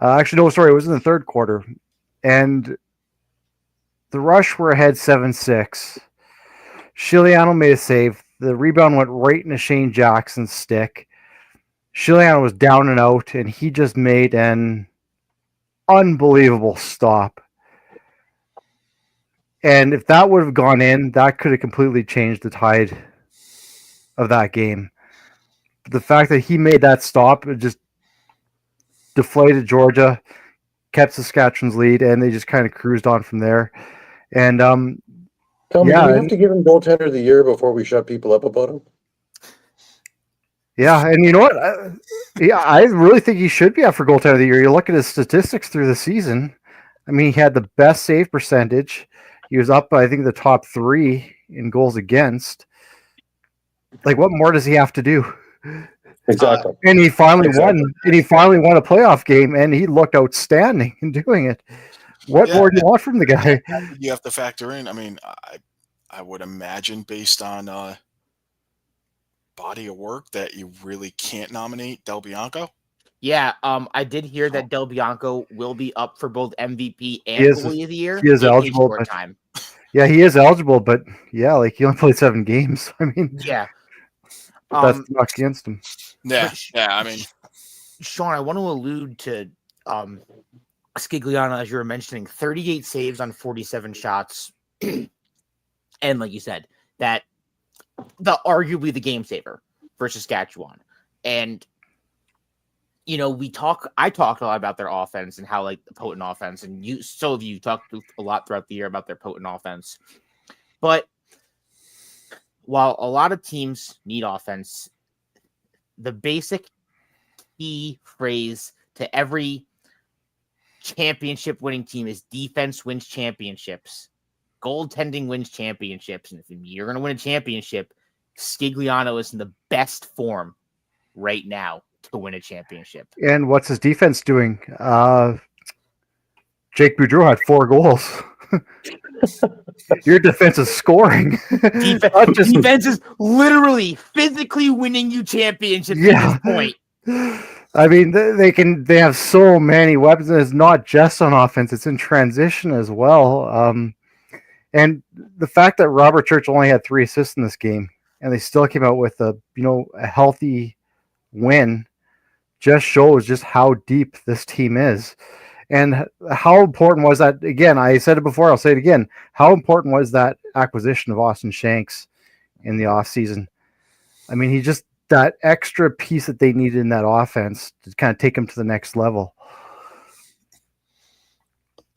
It was in the third quarter. And The Rush were ahead 7-6. Shiliano made a save. The rebound went right into Shane Jackson's stick. Shiliano was down and out, and he just made an unbelievable stop. And if that would have gone in, that could have completely changed the tide of that game. But the fact that he made that stop, it just deflated Georgia, kept Saskatchewan's lead, and they just kind of cruised on from there. And Tell me, Yeah, do we have to give him goaltender of the year before we shut people up about him? yeah, and you know what? I really think he should be up for goaltender of the year. You look at his statistics through the season. I mean, he had the best save percentage. He was up, I think, the top 3 in goals against. Like, what more does he have to do? Exactly. And he finally Exactly. won. And he finally won a playoff game, and he looked outstanding in doing it. What Yeah, more do you want from the guy? You have to factor in. I mean, I would imagine based on body of work that you really can't nominate Del Bianco. Yeah, I did hear that Del Bianco will be up for both MVP and He is- goalie of the year. he is in a eligible, short but- time. Yeah, he is eligible, but yeah, like he only played 7 games. I mean, Yeah. that's not against him. Yeah, But- yeah. I mean, Shawn, I want to allude to Scigliano, as you were mentioning, 38 saves on 47 shots. And like you said, that arguably the game saver for Saskatchewan. And you know, I talked a lot about their offense and how like the potent offense, and you talked a lot throughout the year about their potent offense. But while a lot of teams need offense, the basic key phrase to every championship winning team is defense wins championships. Goaltending wins championships. And if you're going to win a championship, Scigliano is in the best form right now to win a championship. And what's his defense doing? Jake Boudreau had 4 goals. Your defense is scoring. Not just- Defense is literally physically winning you championships Yeah. at this point. I mean, they have so many weapons. And it's not just on offense; it's in transition as well. And the fact that Robert Church only had 3 assists in this game, and they still came out with a healthy win, just shows just how deep this team is, and how important was that. Again, I said it before; I'll say it again. How important was that acquisition of Austin Shanks in the offseason? I mean, he just that extra piece that they needed in that offense to kind of take them to the next level.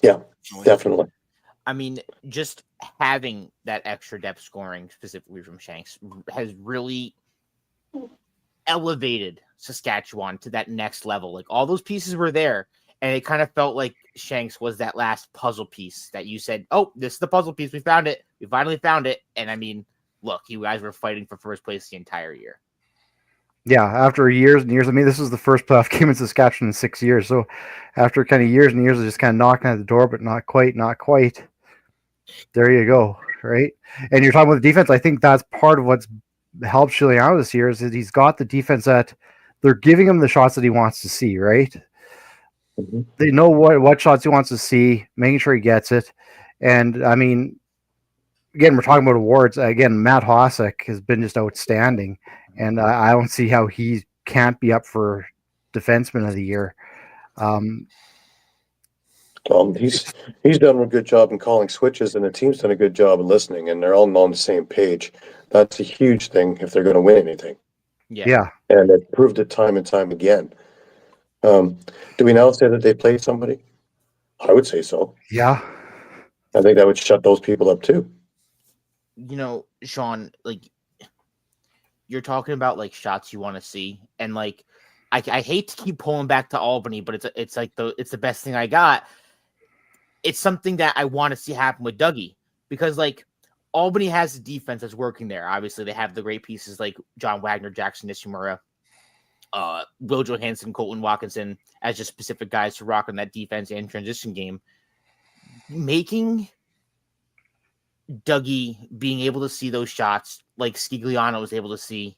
Yeah, definitely. I mean, just having that extra depth scoring, specifically from Shanks, has really elevated Saskatchewan to that next level. Like, all those pieces were there, and it kind of felt like Shanks was that last puzzle piece that you said, oh, this is the puzzle piece. We found it. We finally found it. And I mean, look, you guys were fighting for first place the entire year. Yeah, after years and years. I mean, this was the first playoff game in Saskatchewan in 6 years. So after kind of years and years of just kind of knocking at the door, but not quite. There you go, right? And you're talking about the defense. I think that's part of what's helped Shiliano this year is that he's got the defense that they're giving him the shots that he wants to see, right? Mhm. They know what shots he wants to see, making sure he gets it. And I mean, again, we're talking about awards. Again, Matt Hossack has been just outstanding, and I don't see how he can't be up for Defenseman of the Year. He's done a good job in calling switches, and the team's done a good job in listening, and they're all on the same page. That's a huge thing if they're going to win anything, Yeah. and they've proved it time and time again. Do we now say that they played somebody? I would say so. Yeah. I think that would shut those people up too. You know, Shawn, like, you're talking about like shots you want to see, and like, I hate to keep pulling back to Albany, but it's like it's the best thing I got. It's something that I want to see happen with Dougie, because like Albany has a defense that's working there. Obviously, they have the great pieces like John Wagner, Jackson Nishimura, Will Johansson, Colton Watkinson as just specific guys to rock on that defense and transition game. Making Dougie being able to see those shots like Scigliano was able to see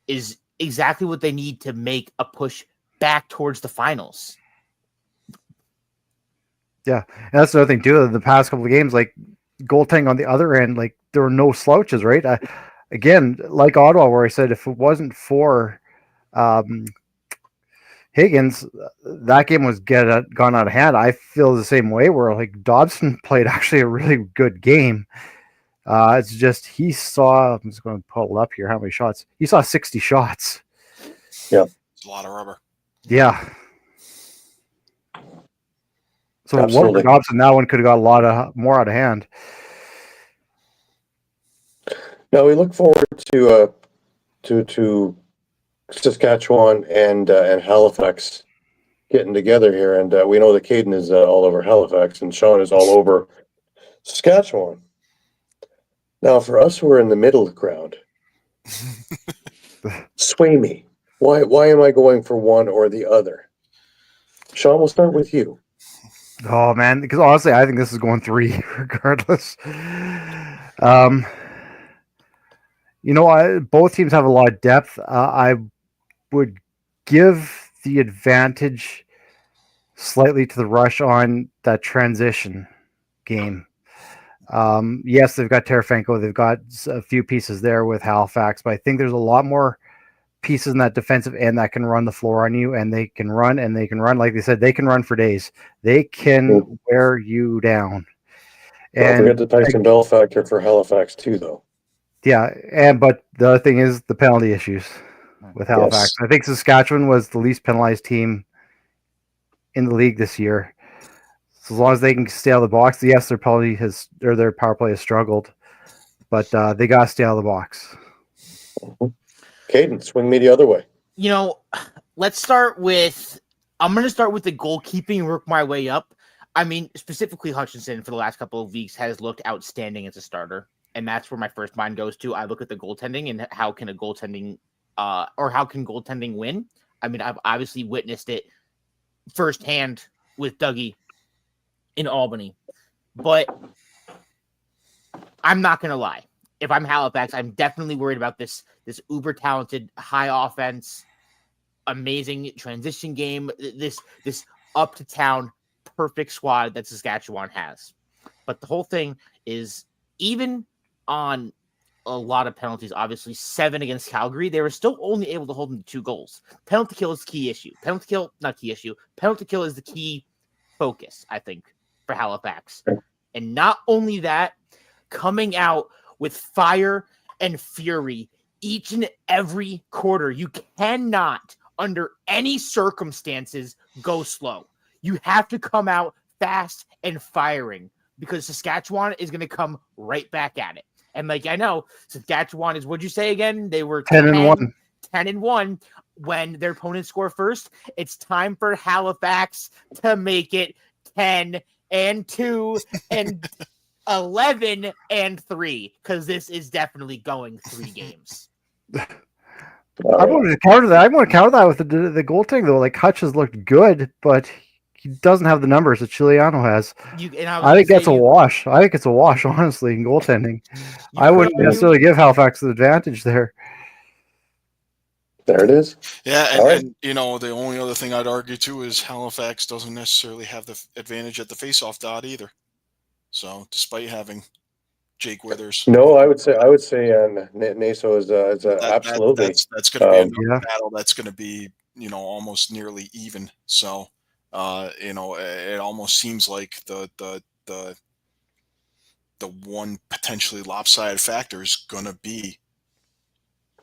is exactly what they need to make a push back towards the finals. And that's the other thing too. The past couple of games, like goaltending on the other end, like there were no slouches, right? Again, like Ottawa, where I said if it wasn't for Higgins, that game was gone out of hand. I feel the same way. Where like Dobson played actually a really good game. It's just he saw. I'm just going to pull it up here. How many shots? He saw 60 shots. Yeah, It's a lot of rubber. Yeah. So Absolutely. one for Dobson, that one could have got a lot more out of hand. Now we look forward to Saskatchewan and Halifax getting together here, and we know that Caden is all over Halifax and Shawn is all over Saskatchewan. Now, for us who are in the middle ground, sway me. Why am I going for one or the other? Shawn, we'll start with you. Oh man, because honestly, I think this is going 3 regardless. Both teams have a lot of depth. I would give the advantage slightly to the Rush on that transition game. Yes, they've got Tarasenko. They've got a few pieces there with Halifax, but I think there's a lot more pieces in that defensive end that can run the floor on you, and they can run. Like they said, they can run for days. They can wear you down. Don't forget the Tyson Bell factor for Halifax too, though. Yeah, but the other thing is the penalty issues with Halifax. Yes. I think Saskatchewan was the least penalized team in the league this year. So as long as they can stay out of the box, yes, their power play has struggled, but they got to stay out of the box. Caden, swing me the other way. Let's start with. I'm going to start with the goalkeeping, work my way up. I mean, specifically Hutchinson for the last couple of weeks has looked outstanding as a starter. And that's where my first mind goes to. I look at the goaltending and how can goaltending win? I mean, I've obviously witnessed it firsthand with Dougie in Albany, but I'm not going to lie. If I'm Halifax, I'm definitely worried about this uber talented, high offense, amazing transition game, this up to town perfect squad that Saskatchewan has. But the whole thing is, even on a lot of penalties, obviously 7 against Calgary, they were still only able to hold them to 2 goals. Penalty kill is the key issue. Penalty kill is the key focus, I think, for Halifax. And not only that, coming out with fire and fury each and every quarter. You cannot, under any circumstances, go slow. You have to come out fast and firing, because Saskatchewan is going to come right back at it. And I know Saskatchewan is, what'd you say again? They were 10-1 when their opponents score first. It's time for Halifax to make it 10-2 and 11-3, because this is definitely going 3 games. I want to counter that with the goaltending though. Like Hutch has looked good, but he doesn't have the numbers that Chiliano has. I think that's a wash. I think it's a wash, honestly, in goaltending. I wouldn't necessarily give Halifax the advantage there. There it is. Yeah, and the only other thing I'd argue too is Halifax doesn't necessarily have the advantage at the faceoff dot either. So, despite having Jake Withers, no, I would say Naso is absolutely that's going to be a battle that's going to be almost nearly even. So. It almost seems like the one potentially lopsided factor is going to be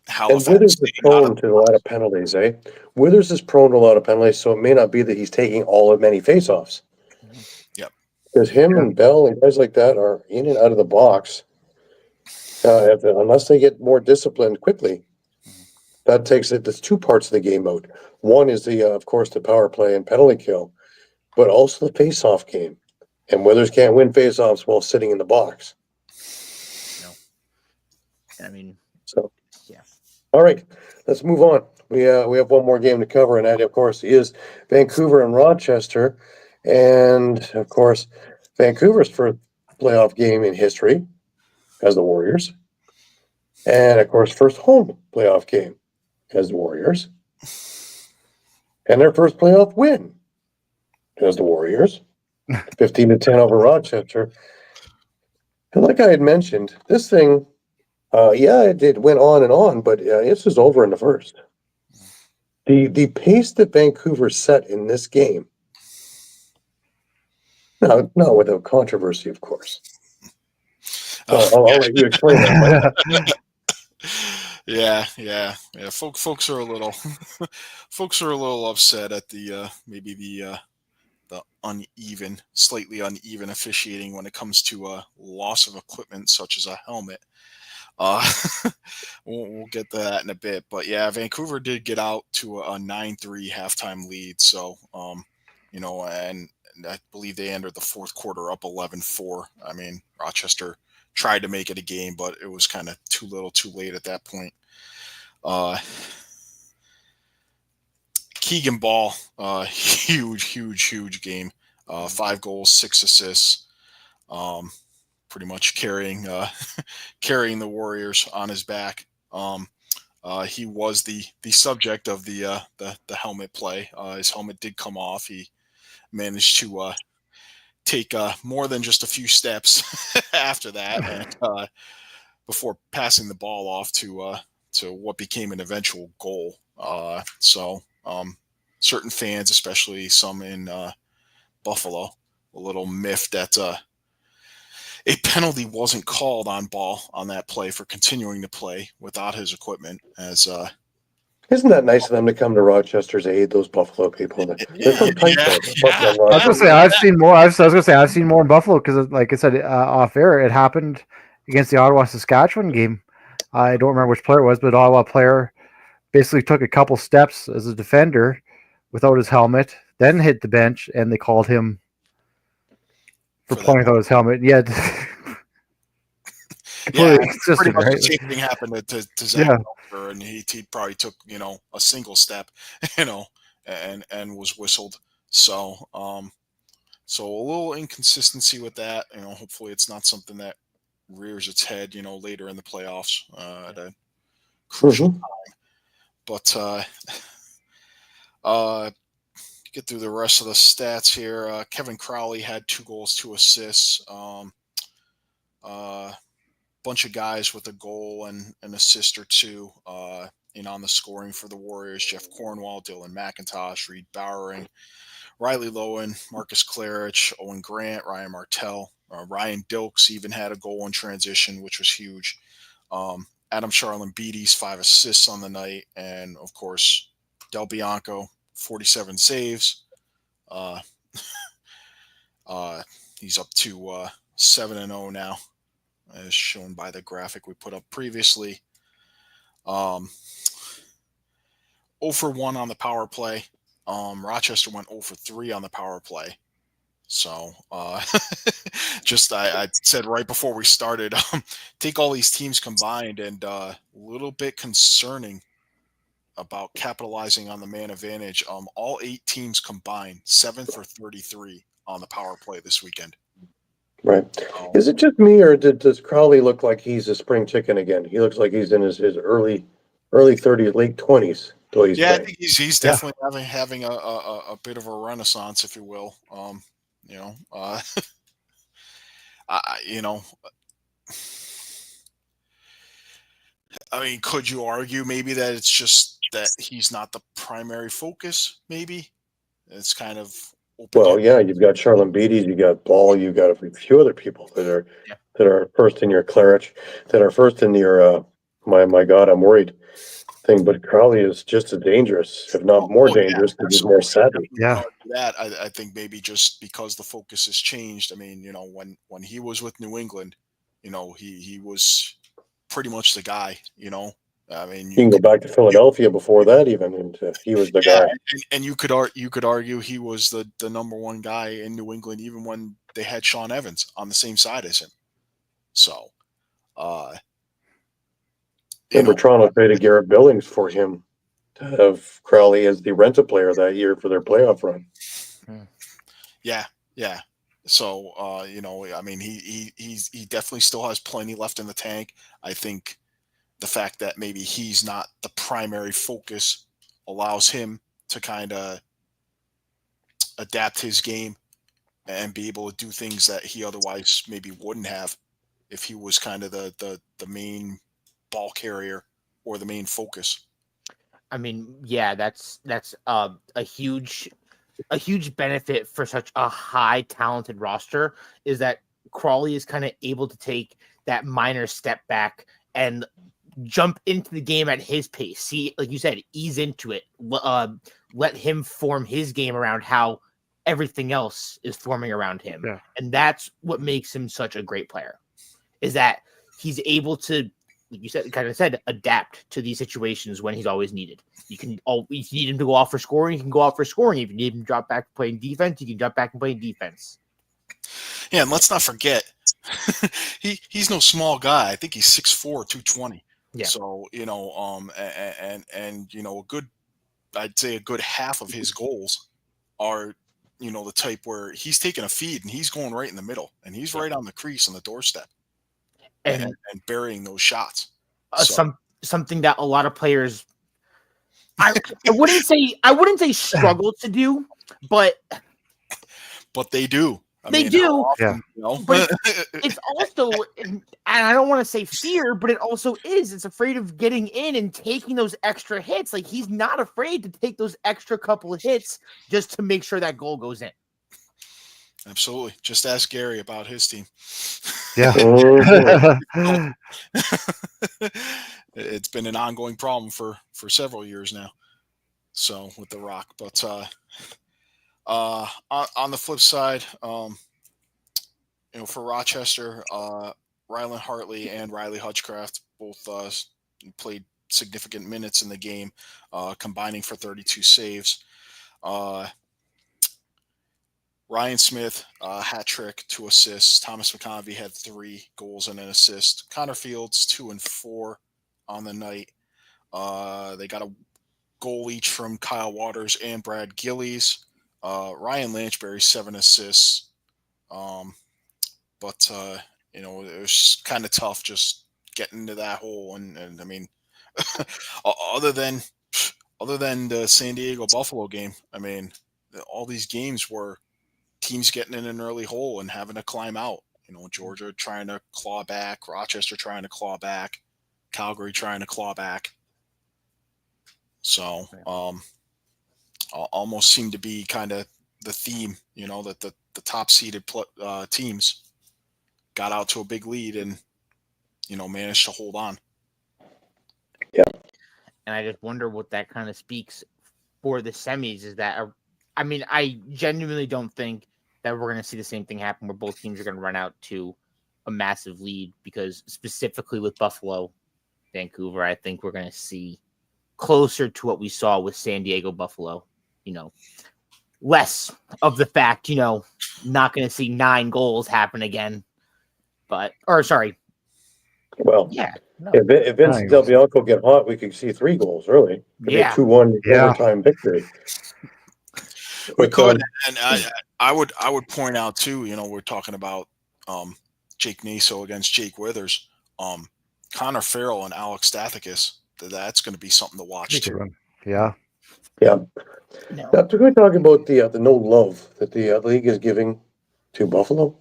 Halifax. And Withers is prone to a lot of penalties, eh? Withers is prone to a lot of penalties, so it may not be that he's taking all of many faceoffs. Yep. Because him and Bell and guys like that are in and out of the box. Unless they get more disciplined quickly, that takes it. There's 2 parts of the game out. One is of course, the power play and penalty kill, but also the face-off game. And Withers can't win face-offs while sitting in the box. No. I mean, so yeah. All right, let's move on. We have one more game to cover, and that, of course, is Vancouver and Rochester. And of course, Vancouver's first playoff game in history as the Warriors, and of course, first home playoff game as the Warriors. And their first playoff win as the Warriors. 15-10 over Rochester. And like I had mentioned, this thing, it went on, but this is over in the first. The pace that Vancouver set in this game, not without controversy, of course. I'll let you explain that, Mike. Yeah. Folks are a little, folks are a little upset at the maybe the slightly uneven officiating when it comes to loss of equipment such as a helmet. Uh, we'll get to that in a bit, but yeah, Vancouver did get out to a 9-3 halftime lead. So, and I believe they entered the fourth quarter up 11-4. I mean, Rochester tried to make it a game, but it was kind of too little too late at that point. Keegan Ball, huge game. 5 goals, 6 assists. Pretty much carrying the Warriors on his back. He was the subject of the helmet play. His helmet did come off. He managed to take more than just a few steps after that, and before passing the ball off to what became an eventual goal. Certain fans, especially some in Buffalo, a little miffed that a penalty wasn't called on Ball on that play for continuing to play without his equipment. As isn't that nice of them to come to Rochester's aid? Those Buffalo people. They're from Tycho. I was gonna say I've seen more. I was gonna say I've seen more in Buffalo because, like I said off air, it happened against the Ottawa Saskatchewan game. I don't remember which player it was, but Ottawa player basically took a couple steps as a defender without his helmet, then hit the bench, and they called him for playing without his helmet. Yeah. Pretty much the same thing happened to Zach Melker, and he probably took a single step, and was whistled. So so a little inconsistency with that. Hopefully it's not something that rears its head later in the playoffs at a crucial time. But get through the rest of the stats here. Kevin Crowley had 2 goals, 2 assists. Bunch of guys with a goal and an assist or 2 on the scoring for the Warriors. Jeff Cornwall, Dylan McIntosh, Reed Bowering, Riley Lowen, Marcus Clarich, Owen Grant, Ryan Martell. Ryan Dilks even had a goal in transition, which was huge. Adam Charlambides, 5 assists on the night. And, of course, Del Bianco, 47 saves. He's up to 7-0 now, as shown by the graphic we put up previously. 0 for 1 on the power play. Rochester went 0 for 3 on the power play. So just I said right before we started, take all these teams combined, and a little bit concerning about capitalizing on the man advantage. All 8 teams combined, 7 for 33 on the power play this weekend. Right. Is it just me, or does Crowley look like he's a spring chicken again? He looks like he's in his early 30s, late 20s. Yeah, I think he's definitely having a bit of a renaissance, if you will. I mean, could you argue maybe that it's just that he's not the primary focus? Maybe it's kind of open. Well, yeah, you've got Charlambides, you got Ball, you got a few other people that are first in your Clarich, that are first in your my God, I'm worried thing. But Crowley is just as dangerous, if not more dangerous, because he's more savvy. Yeah, that I think maybe just because the focus has changed. I mean, when he was with New England, he was pretty much the guy. I mean, you can go back to Philadelphia before that, even, and he was the guy. And you could argue he was the number 1 guy in New England, even when they had Sean Evans on the same side as him. So, remember Toronto traded Garrett Billings for him to have Crowley as the rental player that year for their playoff run. Yeah. So, I mean, he definitely still has plenty left in the tank. I think the fact that maybe he's not the primary focus allows him to kind of adapt his game and be able to do things that he otherwise maybe wouldn't have if he was kind of the main ball carrier or the main focus. I mean, yeah, that's a huge benefit for such a high talented roster is that Crawley is kind of able to take that minor step back and jump into the game at his pace. See, like you said, ease into it. Let him form his game around how everything else is forming around him. Yeah. And that's what makes him such a great player, is that he's able to, like you said, adapt to these situations when he's always needed. You can always need him to go off for scoring. He can go off for scoring. If you need him to drop back playing defense, he can drop back and play defense. Yeah, and let's not forget, he's no small guy. I think he's 6'4", 220. Yeah. So, and I'd say a good half of his goals are, the type where he's taking a feed and he's going right in the middle and he's right on the crease on the doorstep and burying those shots. Something that a lot of players, I wouldn't say struggle to do, but they do. They do. Often, But it's also, and I don't want to say fear, but it also is. It's afraid of getting in and taking those extra hits. Like, he's not afraid to take those extra couple of hits just to make sure that goal goes in. Absolutely. Just ask Gary about his team. Yeah. It's been an ongoing problem for several years now. So with the Rock, but on the flip side, for Rochester, Rylan Hartley and Riley Hutchcraft both played significant minutes in the game, combining for 32 saves. Ryan Smith, hat trick, 2 assists. Thomas McConvey had 3 goals and an assist. Connor Fields, 2 and 4 on the night. They got a goal each from Kyle Waters and Brad Gillies. Ryan Lanchbury, 7 assists. But it was kind of tough just getting into that hole. And I mean, other than the San Diego Buffalo game, I mean, all these games were teams getting in an early hole and having to climb out. Georgia trying to claw back, Rochester trying to claw back, Calgary trying to claw back. So, almost seemed to be kind of the theme, that the top seeded teams got out to a big lead and, managed to hold on. Yeah. And I just wonder what that kind of speaks for the semis is that, I genuinely don't think that we're going to see the same thing happen where both teams are going to run out to a massive lead, because specifically with Buffalo, Vancouver, I think we're going to see closer to what we saw with San Diego, Buffalo, less of the fact, not going to see 9 goals happen again. Well, yeah. No. If Vince Del Bianco get hot, we could see 3 goals early. Could be a 2-1 overtime victory. We could, and I would point out too. We're talking about Jake Naso against Jake Withers, Connor Farrell and Alex Stathakis. That's going to be something to watch too. Yeah. No. Now, can we talk about the no love that the league is giving to Buffalo?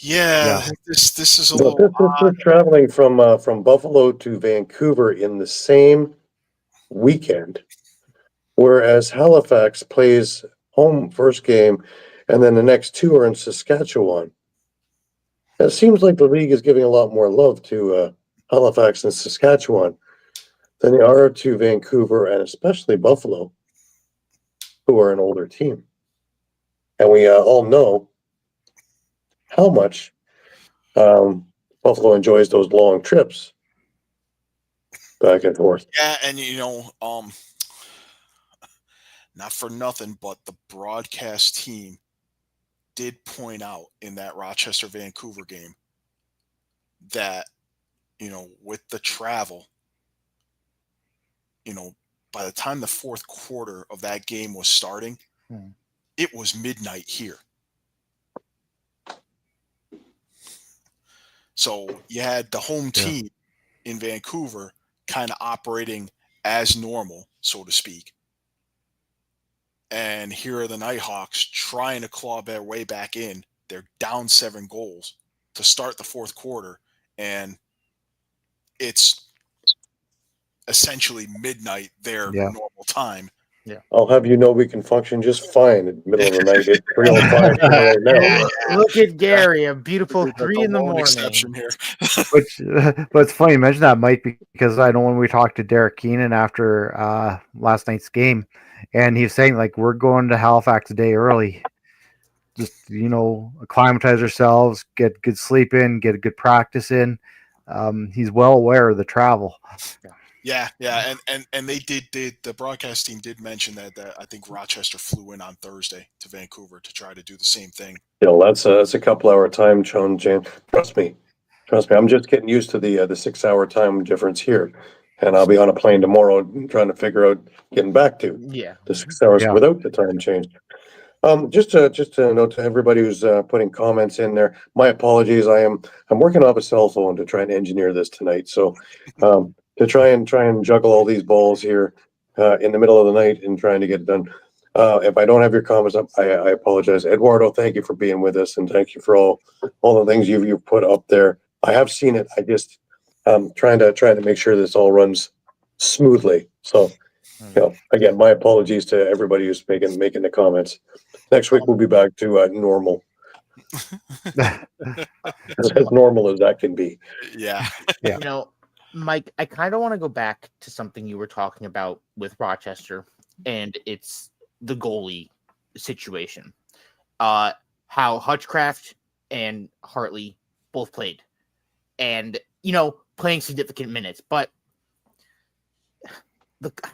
Yeah. This is a little odd. Traveling from Buffalo to Vancouver in the same weekend, whereas Halifax plays home first game, and then the next 2 are in Saskatchewan. It seems like the league is giving a lot more love to Halifax and Saskatchewan than they are to Vancouver and especially Buffalo, who are an older team. And we all know how much Buffalo enjoys those long trips back and forth. Yeah, and not for nothing, but the broadcast team did point out in that Rochester-Vancouver game that, with the travel, by the time the fourth quarter of that game was starting, it was midnight here. So you had the home team in Vancouver kind of operating as normal, so to speak. And here are the Nighthawks trying to claw their way back in. They're down 7 goals to start the fourth quarter, and it's essentially midnight their Yeah. normal time. I'll have you know we can function just fine in the middle of the night. It's 3:05 right now. Look at Gary, a beautiful That's 3 in the a lone morning. exception here. Which, but it's funny you mention that, Mike, because I know when we talked to Derek Keenan after last night's game, and he was saying like we're going to Halifax a day early, just acclimatize ourselves, get good sleep in, get a good practice in. He's well aware of the travel. Yeah, and the broadcast team did mention that I think Rochester flew in on Thursday to Vancouver to try to do the same thing. That's a couple hour time, James. Trust me. I'm just getting used to the 6 hour time difference here, and I'll be on a plane tomorrow trying to figure out getting back to the 6 hours without the time change. Just to note to everybody who's putting comments in there, my apologies. I'm working off a cell phone to try and engineer this tonight. So to try and juggle all these balls here in the middle of the night and trying to get it done. If I don't have your comments up, I apologize. Eduardo, thank you for being with us, and thank you for all the things you've put up there. I have seen it. I just trying to make sure this all runs smoothly. So again, my apologies to everybody who's making the comments. Next week we'll be back to normal. As normal as that can be. Yeah. Mike, I kind of want to go back to something you were talking about with Rochester, and it's the goalie situation. How Hutchcraft and Hartley both played, and playing significant minutes. But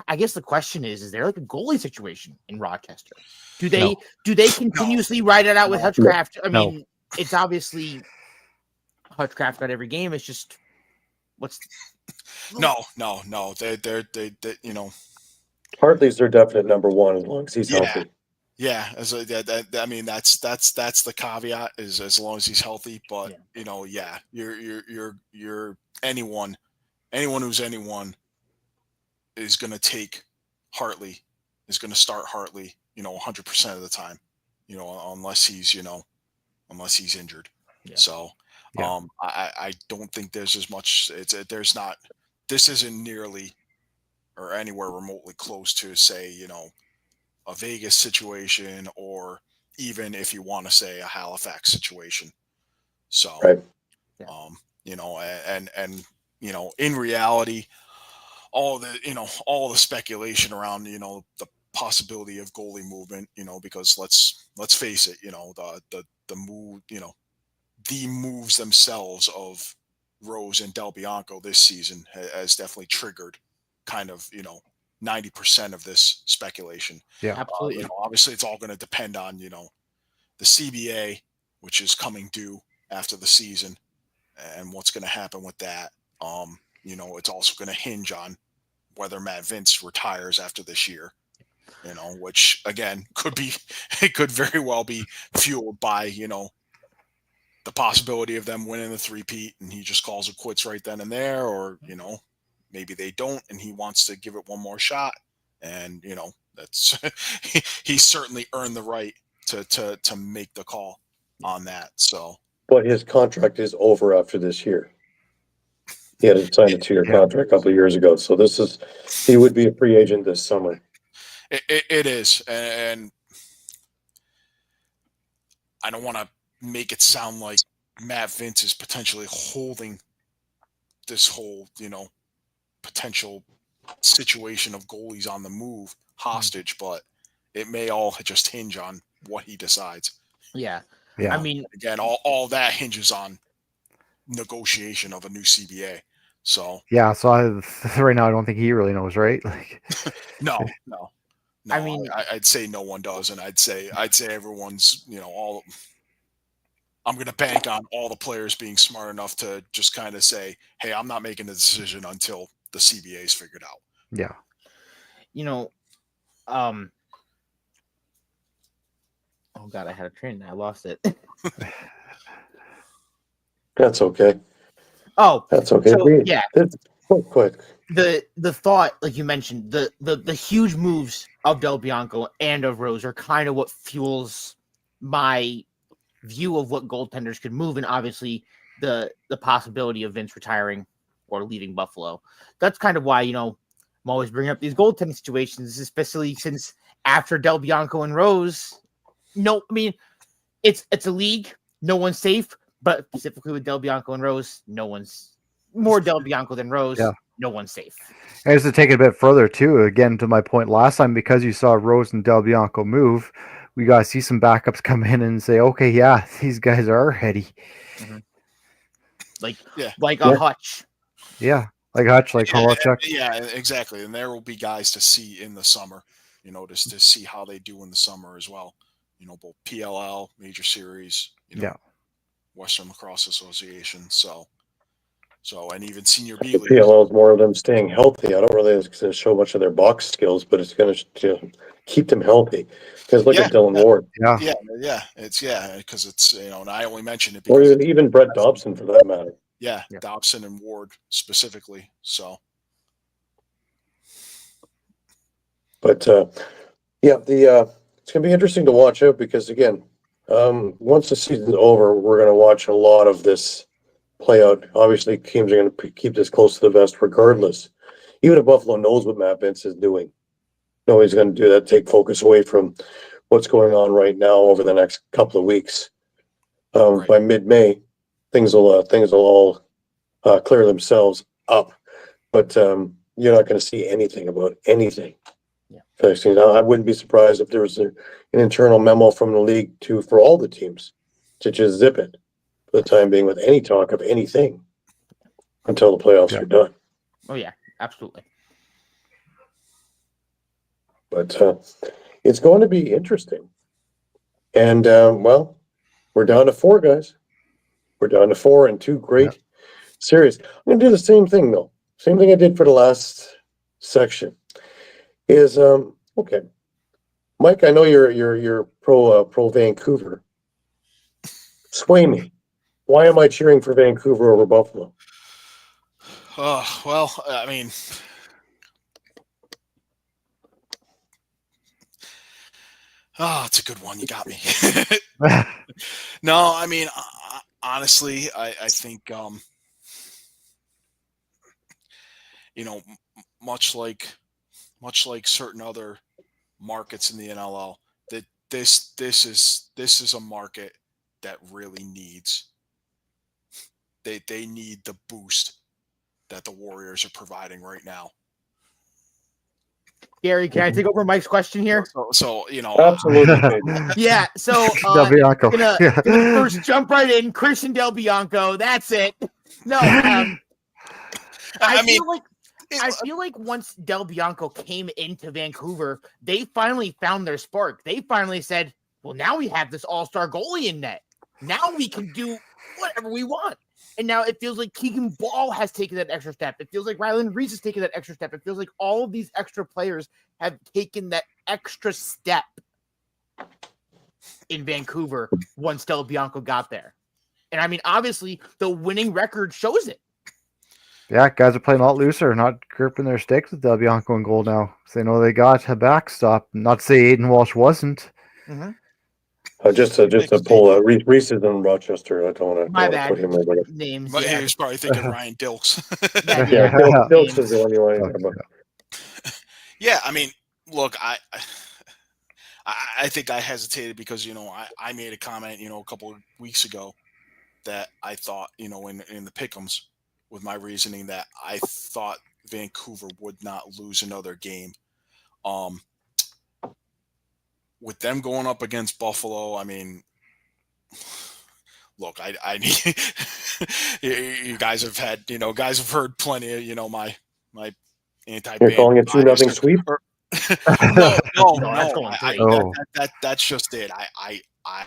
I guess the question is there like a goalie situation in Rochester? Do they continuously ride it out with Hutchcraft? I mean, it's obviously Hutchcraft got every game. It's just No. They're Hartley's their definite number one as long as he's healthy. Yeah, I mean that's the caveat is as long as he's healthy. But you're anyone who's anyone is going to take Hartley, is going to start Hartley, 100% of the time, unless he's injured. Yeah. So I don't think there's as much. This isn't nearly or anywhere remotely close to say a Vegas situation, or even if you want to say a Halifax situation. So, right. In reality, all the speculation around, the possibility of goalie movement, because let's face it, the move, the moves themselves of Rose and Del Bianco this season has definitely triggered kind of, 90% of this speculation. Yeah, absolutely. Obviously it's all going to depend on, the CBA, which is coming due after the season, and what's going to happen with that. It's also going to hinge on whether Matt Vince retires after this year, which again could very well be fueled by, the possibility of them winning the three-peat and he just calls it quits right then and there, or, maybe they don't and he wants to give it one more shot. And, that's he's certainly earned the right to make the call on that. So, but his contract is over after this year. He had to sign a 2-year contract a couple of years ago. So he would be a free agent this summer. It is. And I don't want to make it sound like Matt Vince is potentially holding this whole, potential situation of goalies on the move hostage, but it may all just hinge on what he decides. Yeah. Yeah. I mean, again, all that hinges on negotiation of a new CBA. So right now I don't think he really knows, right? Like, no. I mean, I'd say no one does, and I'd say everyone's, I'm going to bank on all the players being smart enough to just kind of say, hey, I'm not making the decision until the CBA is figured out. Yeah. Oh God, I had a train and I lost it. That's okay. Oh, that's okay. So, yeah. Quick. The thought, like you mentioned, the huge moves of Del Bianco and of Rose are kind of what fuels my view of what goaltenders could move, and obviously the possibility of Vince retiring or leaving Buffalo. That's kind of why, I'm always bringing up these goaltending situations, especially since after Del Bianco and Rose, it's a league, no one's safe, but specifically with Del Bianco and Rose, no one's more Del Bianco than Rose. Yeah. No one's safe. And just to take it a bit further too, again to my point last time, because you saw Rose and Del Bianco move, we got to see some backups come in and say, okay, yeah, these guys are heady. Mm-hmm. Yeah. Hutch. Yeah, like Hutch, like Kostiuk. Yeah, exactly. And there will be guys to see in the summer, just to see how they do in the summer as well. Both PLL, Major Series, Western Lacrosse Association. So and even Senior B League. PLL is more of them staying healthy. I don't really show much of their box skills, but it's going to keep them healthy. Because look at Dylan Ward. Yeah. Because it's and I only mention it Or because even Brett Dobson for that matter. Yeah, Dobson and Ward specifically. So, but it's gonna be interesting to watch out because again, once the season's over, we're gonna watch a lot of this play out. Obviously, teams are gonna keep this close to the vest regardless. Even if Buffalo knows what Matt Vince is doing, no, he's gonna do that. Take focus away from what's going on right now over the next couple of weeks. Right. By mid-May, things will all clear themselves up, but you're not going to see anything about anything. Yeah. I wouldn't be surprised if there was an internal memo from the league for all the teams to just zip it for the time being with any talk of anything until the playoffs are done. Oh yeah, absolutely. But it's going to be interesting. And we're down to 4 guys. We're down to 4 and 2 great series. I'm going to do the same thing though. Same thing I did for the last section. Is okay, Mike. I know you're pro Vancouver. Sway me. Why am I cheering for Vancouver over Buffalo? Well, I mean, it's a good one. You got me. No, I mean, honestly, I think, much like certain other markets in the NLL, that this is a market that really needs. They need the boost that the Warriors are providing right now. Gary, can I take over Mike's question here? So Absolutely. Yeah. So Del Bianco. gonna first jump right in. Christian Del Bianco. That's it. No. I feel like once Del Bianco came into Vancouver, they finally found their spark. They finally said, "Well, now we have this all-star goalie in net. Now we can do whatever we want." And now it feels like Keegan Ball has taken that extra step. It feels like Ryland Reese has taken that extra step. It feels like all of these extra players have taken that extra step in Vancouver once Del Bianco got there. And I mean, obviously, the winning record shows it. Yeah, guys are playing a lot looser, not gripping their sticks with Del Bianco in goal now. They know they got a backstop. Not to say Aiden Walsh wasn't. Mm-hmm. Just to pull Reese is in Rochester. I don't want to. My bad. Put him in there. Names. But Yeah. he was probably thinking Ryan Dilks. Yeah, Dilks is the one you want to talk about. Yeah, I mean, look, I think I hesitated because I made a comment a couple of weeks ago that I thought in the pick'ems with my reasoning that I thought Vancouver would not lose another game. With them going up against Buffalo, I mean, look, I need you guys have had guys have heard plenty of my anti. You're calling it 2-0 sweep? No. That's just it. I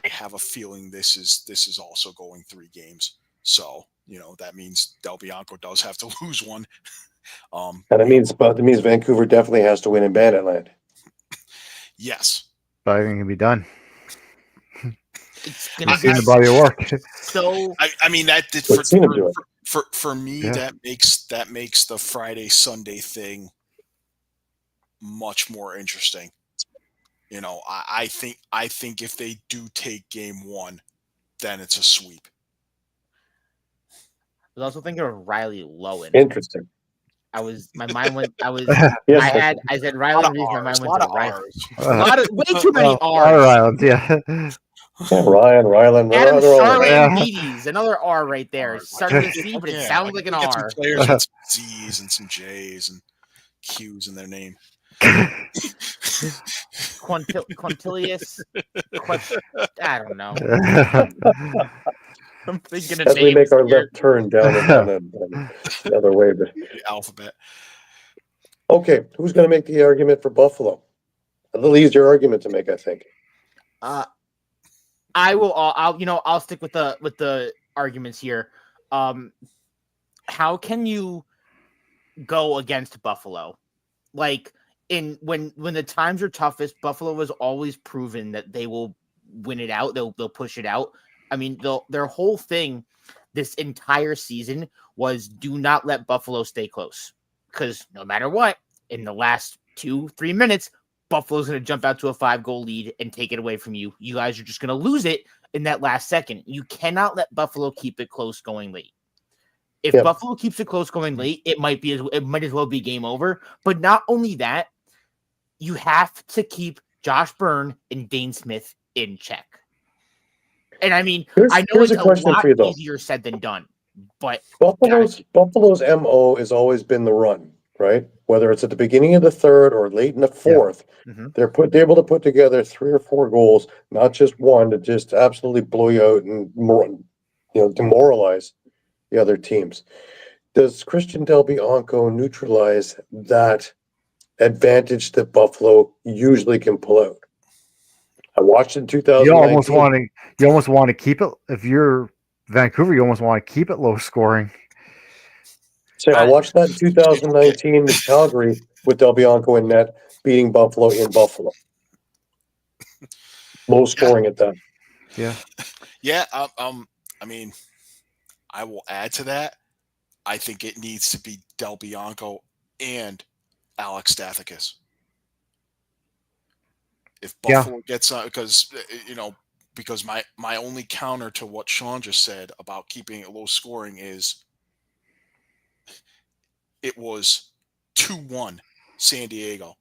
have a feeling this is also going 3 games. So that means Del Bianco does have to lose one. And that means Vancouver definitely has to win in Banditland. Yes. But I think it can be done. It's I've seen the body of work. So I mean that did For me, Yeah. that makes the Friday Sunday thing much more interesting. You know, I think if they do take game one, then it's a sweep. I was also thinking of Riley Lowen. Interesting. My mind went. Yes, I said A Riley lot of Reese. My mind R's, went lot to of Riley. R's. Way too many All right, R's. Islands, yeah. yeah, Ryan, Rylan, Adam they're all in Charlotte there. Yeah. Medes, another R right there. R's. Starts with a C, but it Yeah, sounds like an get some R. players with some Z's and some J's and Q's in their name. Quintilius. I don't know. I'm thinking of As we names make our here. left turn down the other way. But The alphabet. okay, who's going to make the argument for Buffalo? A little easier argument to make, I think. I will. I'll stick with the arguments here. How can you go against Buffalo? Like when the times are toughest, Buffalo has always proven that they will win it out. They'll push it out. I mean, their whole thing this entire season was do not let Buffalo stay close, because no matter what, in the last 2-3 minutes, Buffalo's going to jump out to a 5-goal lead and take it away from you. You guys are just going to lose it in that last second. You cannot let Buffalo keep it close going late. If Buffalo keeps it close going late, it might as well be game over. But not only that, you have to keep Josh Byrne and Dane Smith in check. And I mean, I know here's it's a question lot for you, though. easier said than done, but Buffalo's MO has always been the run, right? Whether it's at the beginning of the third or late in the fourth, they're able to put together 3 or 4 goals, not just one, to just absolutely blow you out and demoralize the other teams. Does Christian Del Bianco neutralize that advantage that Buffalo usually can pull out? I watched in 2019. You almost want to keep it. If you're Vancouver, you almost want to keep it low scoring. So I watched that in 2019 with Calgary with Del Bianco in net, beating Buffalo in Buffalo. Low scoring at that. Yeah. Yeah. I mean, I will add to that. I think it needs to be Del Bianco and Alex Stathakis. If Buffalo gets on, because my only counter to what Shawn just said about keeping it low scoring is it was 2-1 San Diego,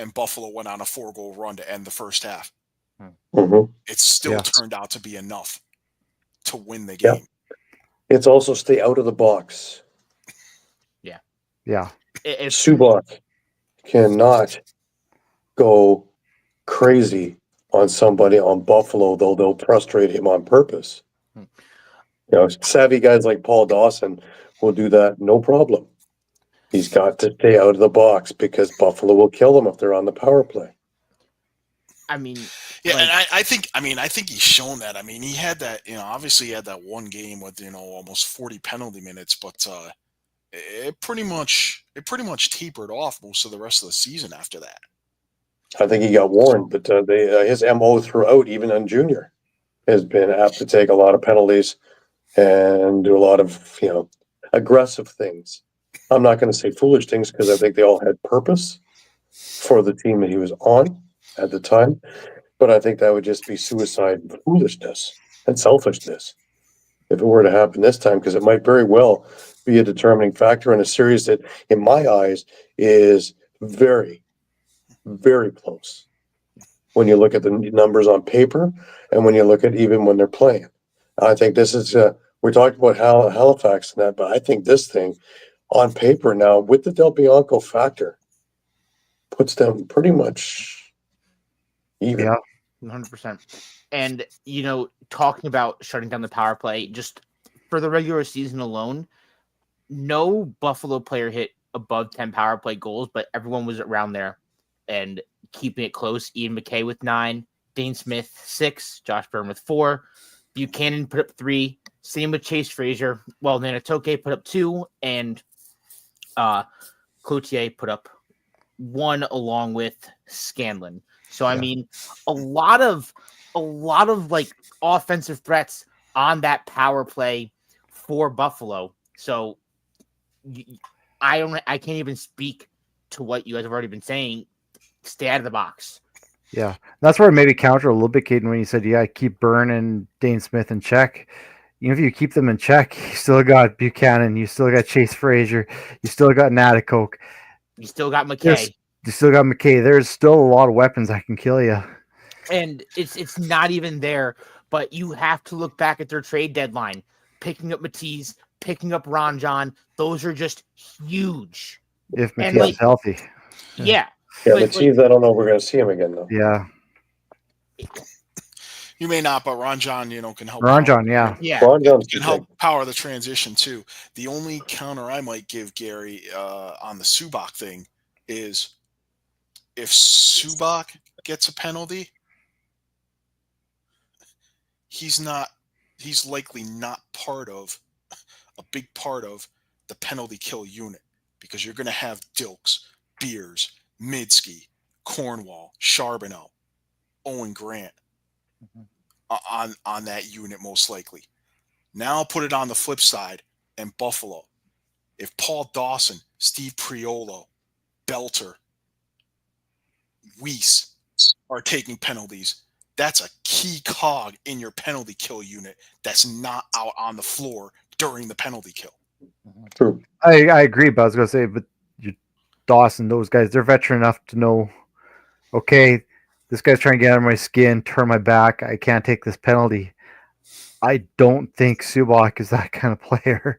and Buffalo went on a 4-goal run to end the first half. Mm-hmm. It still turned out to be enough to win the game. It's also stay out of the box. Yeah. Subak cannot go crazy on somebody on Buffalo, though they'll frustrate him on purpose. Savvy guys like Paul Dawson will do that, no problem. He's got to stay out of the box because Buffalo will kill them if they're on the power play. I mean, yeah, and I think he's shown that. I mean, he had that, obviously he had that one game with, almost 40 penalty minutes, but it pretty much tapered off most of the rest of the season after that. I think he got warned, but his MO throughout, even on junior, has been apt to take a lot of penalties and do a lot of, aggressive things. I'm not going to say foolish things because I think they all had purpose for the team that he was on at the time. But I think that would just be suicide and foolishness and selfishness if it were to happen this time, because it might very well be a determining factor in a series that, in my eyes, is very, very close when you look at the numbers on paper and when you look at even when they're playing. I think this is, we're talking about Halifax and that, but I think this thing on paper now with the Del Bianco factor puts them pretty much even. Yeah. 100%. And, talking about shutting down the power play, just for the regular season alone, no Buffalo player hit above 10 power play goals, but everyone was around there and keeping it close. Ian McKay with 9, Dane Smith 6, Josh Byrne with 4, Buchanan put up 3, same with Chase Frazier. Well, Nanatoke put up 2, and Cloutier put up 1 along with Scanlon. So I mean, a lot of like offensive threats on that power play for Buffalo. So I can't even speak to what you guys have already been saying. Stay out of the box. Yeah, that's where it maybe counter a little bit, Caden, when you said, yeah, keep Byrne and Dane Smith in check. Even if you keep them in check, you still got Buchanan, you still got Chase Frazier, you still got Natikoke. You still got McKay. You still got McKay. There's still a lot of weapons that can kill you. And it's not even there, but you have to look back at their trade deadline. Picking up Matisse, picking up Ron John, those are just huge. If Matisse is healthy. Yeah. Yeah, Matisse, I don't know if we're going to see him again, though. Yeah. You may not, but Ron John, can help. Ron John, yeah. Ron John can help power the transition too. The only counter I might give Gary on the Subak thing is if Subak gets a penalty, he's likely not a big part of the penalty kill unit, because you're going to have Dilks, Beers, Midsky, Cornwall, Charbonneau, Owen Grant on that unit most likely. Now I'll put it on the flip side, and Buffalo. If Paul Dawson, Steve Priolo, Belter, Weiss are taking penalties, that's a key cog in your penalty kill unit that's not out on the floor during the penalty kill. True. I agree, but I was going to say, but Dawson, those guys, they're veteran enough to know, okay, this guy's trying to get under my skin, turn my back. I can't take this penalty. I don't think Subak is that kind of player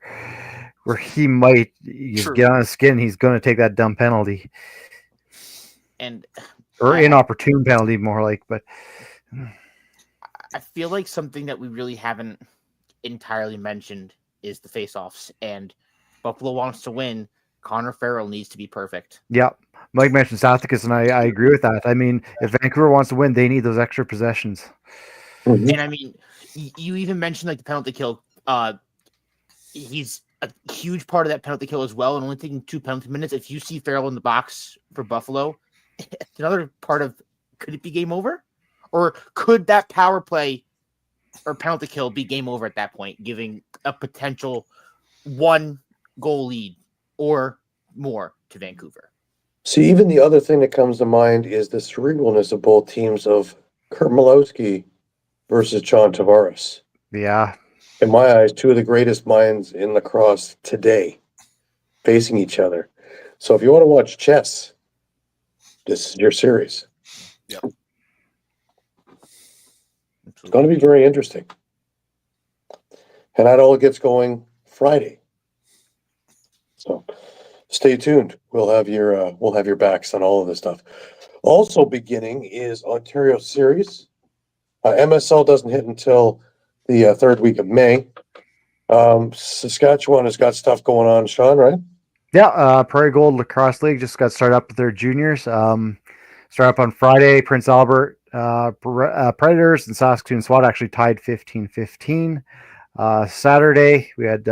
where he might get on his skin. He's going to take that dumb penalty. Or inopportune penalty, more like. But I feel like something that we really haven't entirely mentioned is the face-offs. And Buffalo wants to win. Connor Farrell needs to be perfect. Yeah. Mike mentioned Sathicus, and I agree with that. I mean, if Vancouver wants to win, they need those extra possessions. Mm-hmm. And I mean, you even mentioned like the penalty kill. He's a huge part of that penalty kill as well, and only taking 2 penalty minutes. If you see Farrell in the box for Buffalo, it's another part of, could it be game over? Or could that power play or penalty kill be game over at that point, giving a potential 1-goal lead or more to Vancouver? See, even the other thing that comes to mind is the cerebralness of both teams of Kurt Malowski versus John Tavares. Yeah. In my eyes, 2 of the greatest minds in lacrosse today facing each other. So if you want to watch chess, this is your series. Yep. It's going to be very interesting. And that all gets going Friday. So stay tuned. We'll have your backs on all of this stuff. Also beginning is Ontario Series. MSL doesn't hit until the third week of May. Saskatchewan has got stuff going on, Shawn, right? Yeah, Prairie Gold Lacrosse League just got started up with their juniors. Start up on Friday. Prince Albert Predators and Saskatoon SWAT actually tied 15-15. Saturday, we had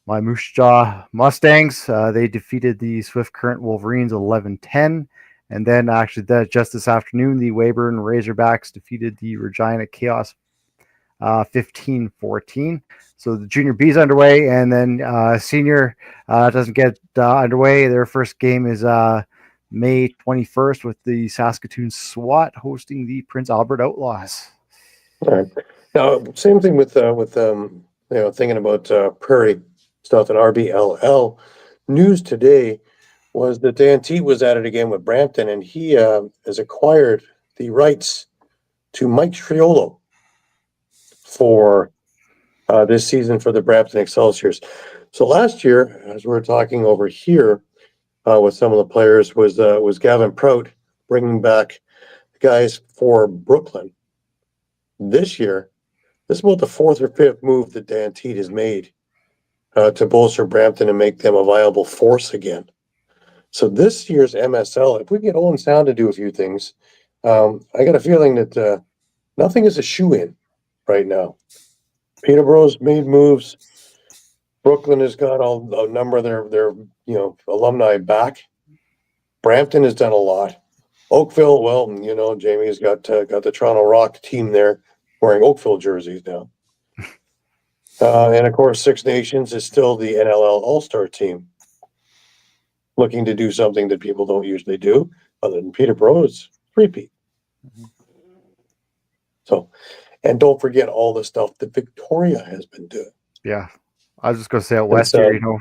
my Moose Jaw Mustangs. They defeated the Swift Current Wolverines 11-10. And then actually just this afternoon, the Weyburn Razorbacks defeated the Regina Chaos 15-14. So the junior B is underway, and then senior doesn't get underway. Their first game is May 21st with the Saskatoon SWAT hosting the Prince Albert Outlaws. All right. Now, same thing with thinking about Prairie stuff at RBLL. News today was that Dan T was at it again with Brampton, and he has acquired the rights to Mike Triolo for this season for the Brampton Excelsiors. So last year, as we were talking over here with some of the players, was Gavin Prout bringing back guys for Brooklyn. This year, this is about the 4th or 5th move that Dan Teed has made to bolster Brampton and make them a viable force again. So this year's MSL, if we get Owen Sound to do a few things, I got a feeling that nothing is a shoe-in right now. Peterborough's made moves. Brooklyn has got a number of their alumni back. Brampton has done a lot. Oakville, well, Jamie's got the Toronto Rock team there wearing Oakville jerseys now. And of course, Six Nations is still the NLL All-Star team, looking to do something that people don't usually do, other than Peterborough's repeat. So, and don't forget all the stuff that Victoria has been doing. Yeah. I was just going to say out west so- here, you know,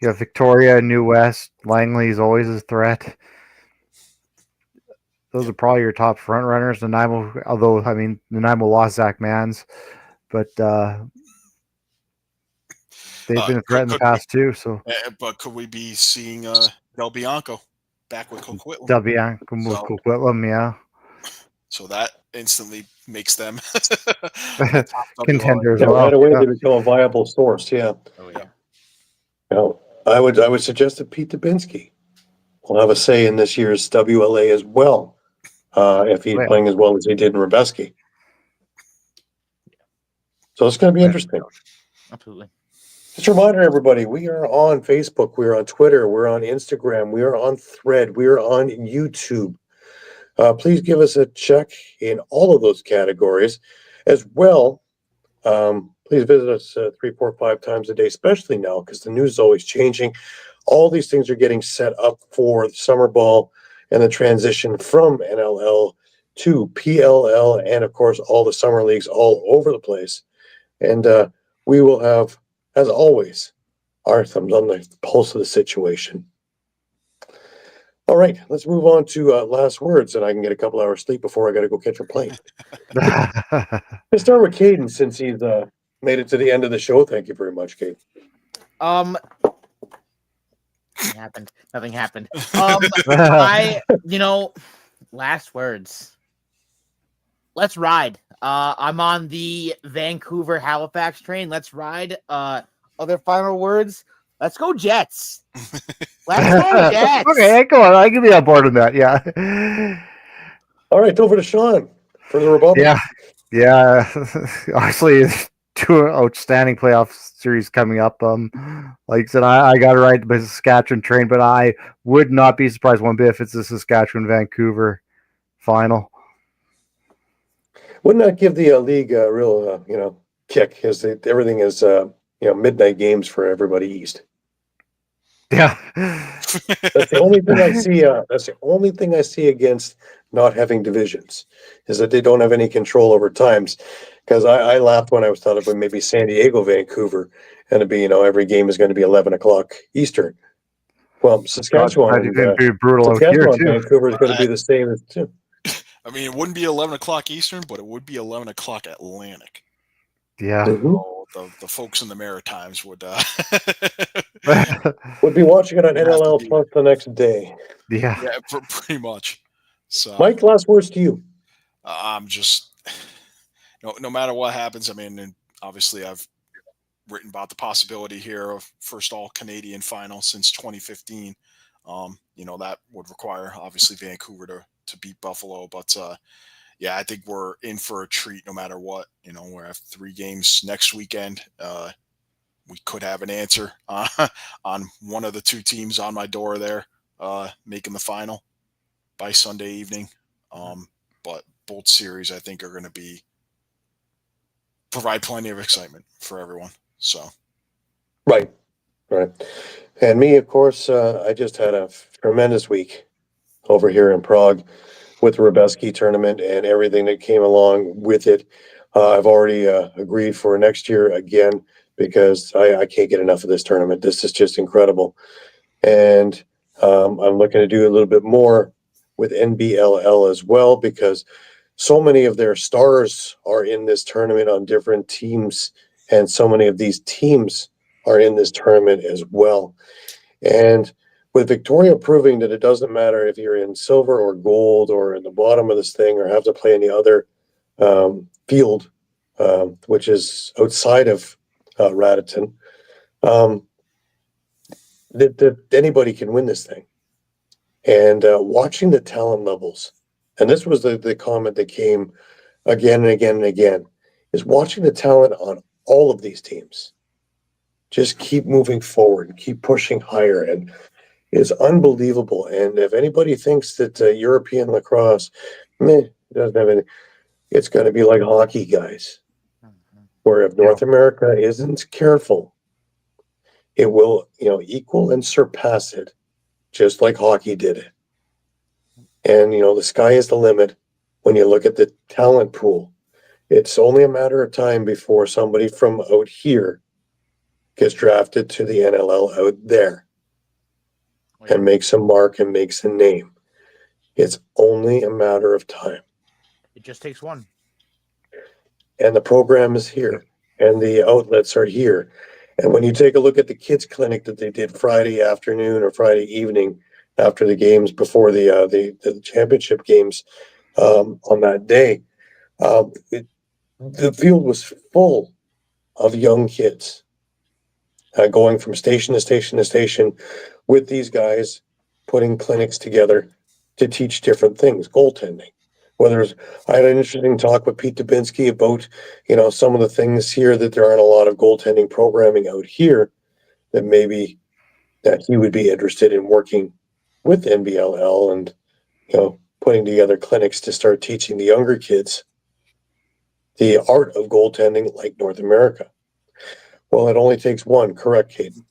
you have Victoria, New West, Langley is always a threat. Those are probably your top front runners. Nanaimo, although, I mean, Nanaimo lost Zach Mans, but they've been a threat in the past too. So, But could we be seeing Del Bianco back with Coquitlam? Coquitlam, yeah. So that instantly makes them Contender as Yeah, well. right away Yeah. they become a viable source. Yeah. Oh yeah. Now, I would suggest that Pete Dubinsky will have a say in this year's WLA as well, if he's Yeah. playing as well as he did in Hrebesky. So it's going to be interesting. Absolutely. Just a reminder, everybody, we are on Facebook, we're on Twitter, we're on Instagram, we are on Thread, we are on YouTube. Please give us a check in all of those categories as well. Please visit us 3, 4, 5 times a day, especially now because the news is always changing. All these things are getting set up for the summer ball and the transition from NLL to PLL and, of course, all the summer leagues all over the place. And we will have, as always, our thumbs on the pulse of the situation. All right, let's move on to last words, and I can get a couple hours sleep before I got to go catch a plane. Let's start with Caden since he's made it to the end of the show. Thank you very much, Caden. Nothing happened. Last words. Let's ride. I'm on the Vancouver Halifax train. Let's ride. Other final words. Let's go Jets. Let's go Jets. Okay, come on. I can be on board with that. Yeah. All right, over to Shawn for the rebuttal. Yeah. Obviously, 2 outstanding playoff series coming up. Like I said, I got to ride the Saskatchewan train, but I would not be surprised one bit if it's the Saskatchewan Vancouver final. Wouldn't that give the league a real, kick? As everything is, midnight games for everybody east. Yeah. That's the only thing I see. That's the only thing I see against not having divisions is that they don't have any control over times. Because I laughed when I was thought about maybe San Diego, Vancouver, and it'd be every game is going to be 11 o'clock Eastern. Well, Saskatchewan, God, be brutal out here Saskatchewan, too. Vancouver is going to be the same as too. I mean, it wouldn't be 11 o'clock Eastern, but it would be 11 o'clock Atlantic. Yeah. So the folks in the Maritimes would would be watching it on It'd have to NLL be- Plus the next day. Yeah. yeah, pretty much. So Mike, last words to you. I'm just no matter what happens. I mean, and obviously I've written about the possibility here of first all Canadian final since 2015. That would require obviously Vancouver to beat Buffalo, but yeah, I think we're in for a treat no matter what. We have 3 games next weekend. We could have an answer on one of the 2 teams on my door there making the final by Sunday evening. But both series I think are going to provide plenty of excitement for everyone. So, Right. And me, of course, I just had a tremendous week over here in Prague with the Hrebesky tournament and everything that came along with it. I've already agreed for next year again because I can't get enough of this tournament. This is just incredible. And I'm looking to do a little bit more with NBLL as well because so many of their stars are in this tournament on different teams, and so many of these teams are in this tournament as well. And with Victoria proving that it doesn't matter if you're in silver or gold or in the bottom of this thing or have to play any other field, which is outside of Raritan, that anybody can win this thing. And watching the talent levels, and this was the comment that came again and again and again, is watching the talent on all of these teams. Just keep moving forward and keep pushing higher. And it's unbelievable. And if anybody thinks that European lacrosse, doesn't have any, it's going to be like hockey, guys. where if North America isn't careful, it will, equal and surpass it, just like hockey did it. And, the sky is the limit when you look at the talent pool. It's only a matter of time before somebody from out here gets drafted to the NLL out there and makes a mark and makes a name. It's only a matter of time. It just takes one. And the program is here, and the outlets are here. And when you take a look at the kids clinic that they did Friday afternoon or Friday evening after the games, before the championship games on that day, the field was full of young kids going from station to station to station with these guys, putting clinics together to teach different things, goaltending. I had an interesting talk with Pete Dubinsky about, some of the things here that there aren't a lot of goaltending programming out here that maybe that he would be interested in working with NBLL and, putting together clinics to start teaching the younger kids the art of goaltending like North America. Well, it only takes one, correct, Caden?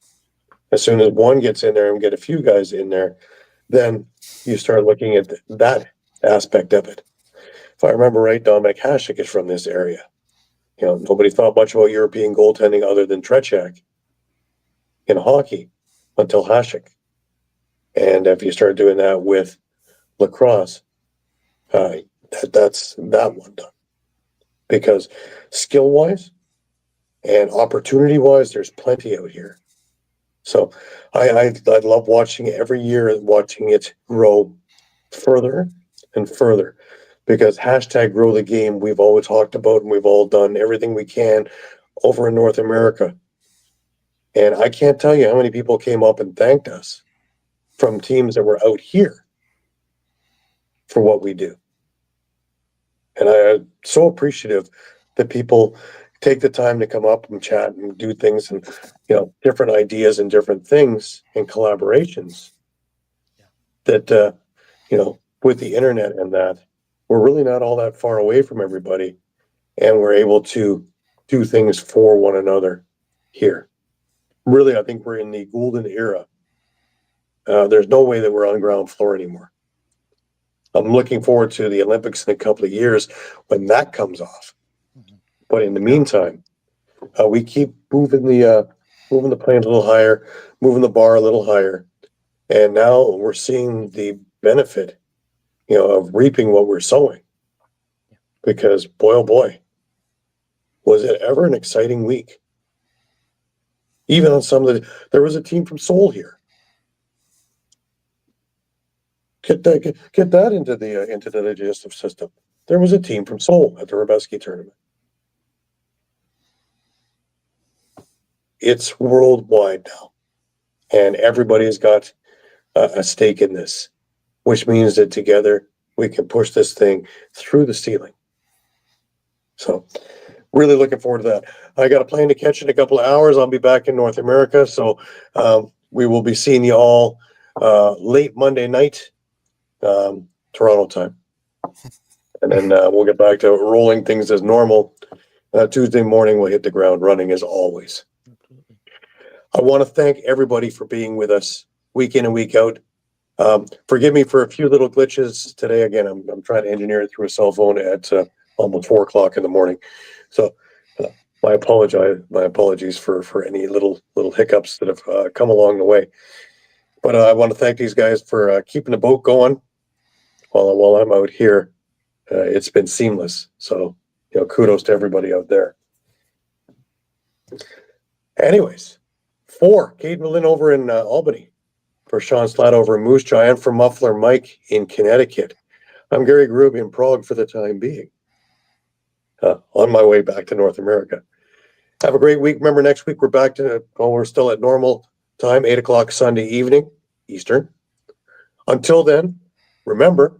As soon as one gets in there and get a few guys in there, then you start looking at that aspect of it. If I remember right, Dominic Hasek is from this area. Nobody thought much about European goaltending other than Tretiak in hockey until Hasek. And if you start doing that with lacrosse, that's that one done. Because skill-wise and opportunity-wise, there's plenty out here. So I love watching every year, watching it grow further and further. Because #grow the game, we've always talked about, and we've all done everything we can over in North America. And I can't tell you how many people came up and thanked us from teams that were out here for what we do. And I'm so appreciative that people take the time to come up and chat and do things and, different ideas and different things and collaborations that, with the internet and that, we're really not all that far away from everybody, and we're able to do things for one another here. Really, I think we're in the golden era. There's no way that we're on ground floor anymore. I'm looking forward to the Olympics in a couple of years when that comes off. But in the meantime, we keep moving the plane a little higher, moving the bar a little higher, and now we're seeing the benefit of reaping what we're sowing. Because boy, oh boy, was it ever an exciting week. Even on there was a team from Seoul here. Get that into the digestive system. There was a team from Seoul at the Hrebesky tournament. It's worldwide now. And everybody's got a stake in this, which means that together we can push this thing through the ceiling. So really looking forward to that. I got a plane to catch in a couple of hours. I'll be back in North America. So we will be seeing you all late Monday night, Toronto time. And then we'll get back to rolling things as normal. Tuesday morning, we'll hit the ground running as always. I want to thank everybody for being with us week in and week out. Forgive me for a few little glitches today. Again, I'm trying to engineer it through a cell phone at almost 4 o'clock in the morning. So my apologies for any little hiccups that have come along the way. But I want to thank these guys for keeping the boat going while I'm out here. It's been seamless. So, kudos to everybody out there. Anyways, for Caden Balint over in Albany, for Shawn Slaght over in Moose Jaw, and for Muffler Mike in Connecticut, I'm Gary Groob in Prague for the time being. On my way back to North America. Have a great week. Remember, next week we're still at normal time, 8 o'clock Sunday evening, Eastern. Until then, remember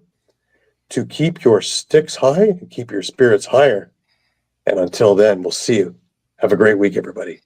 to keep your sticks high and keep your spirits higher. And until then, we'll see you. Have a great week, everybody.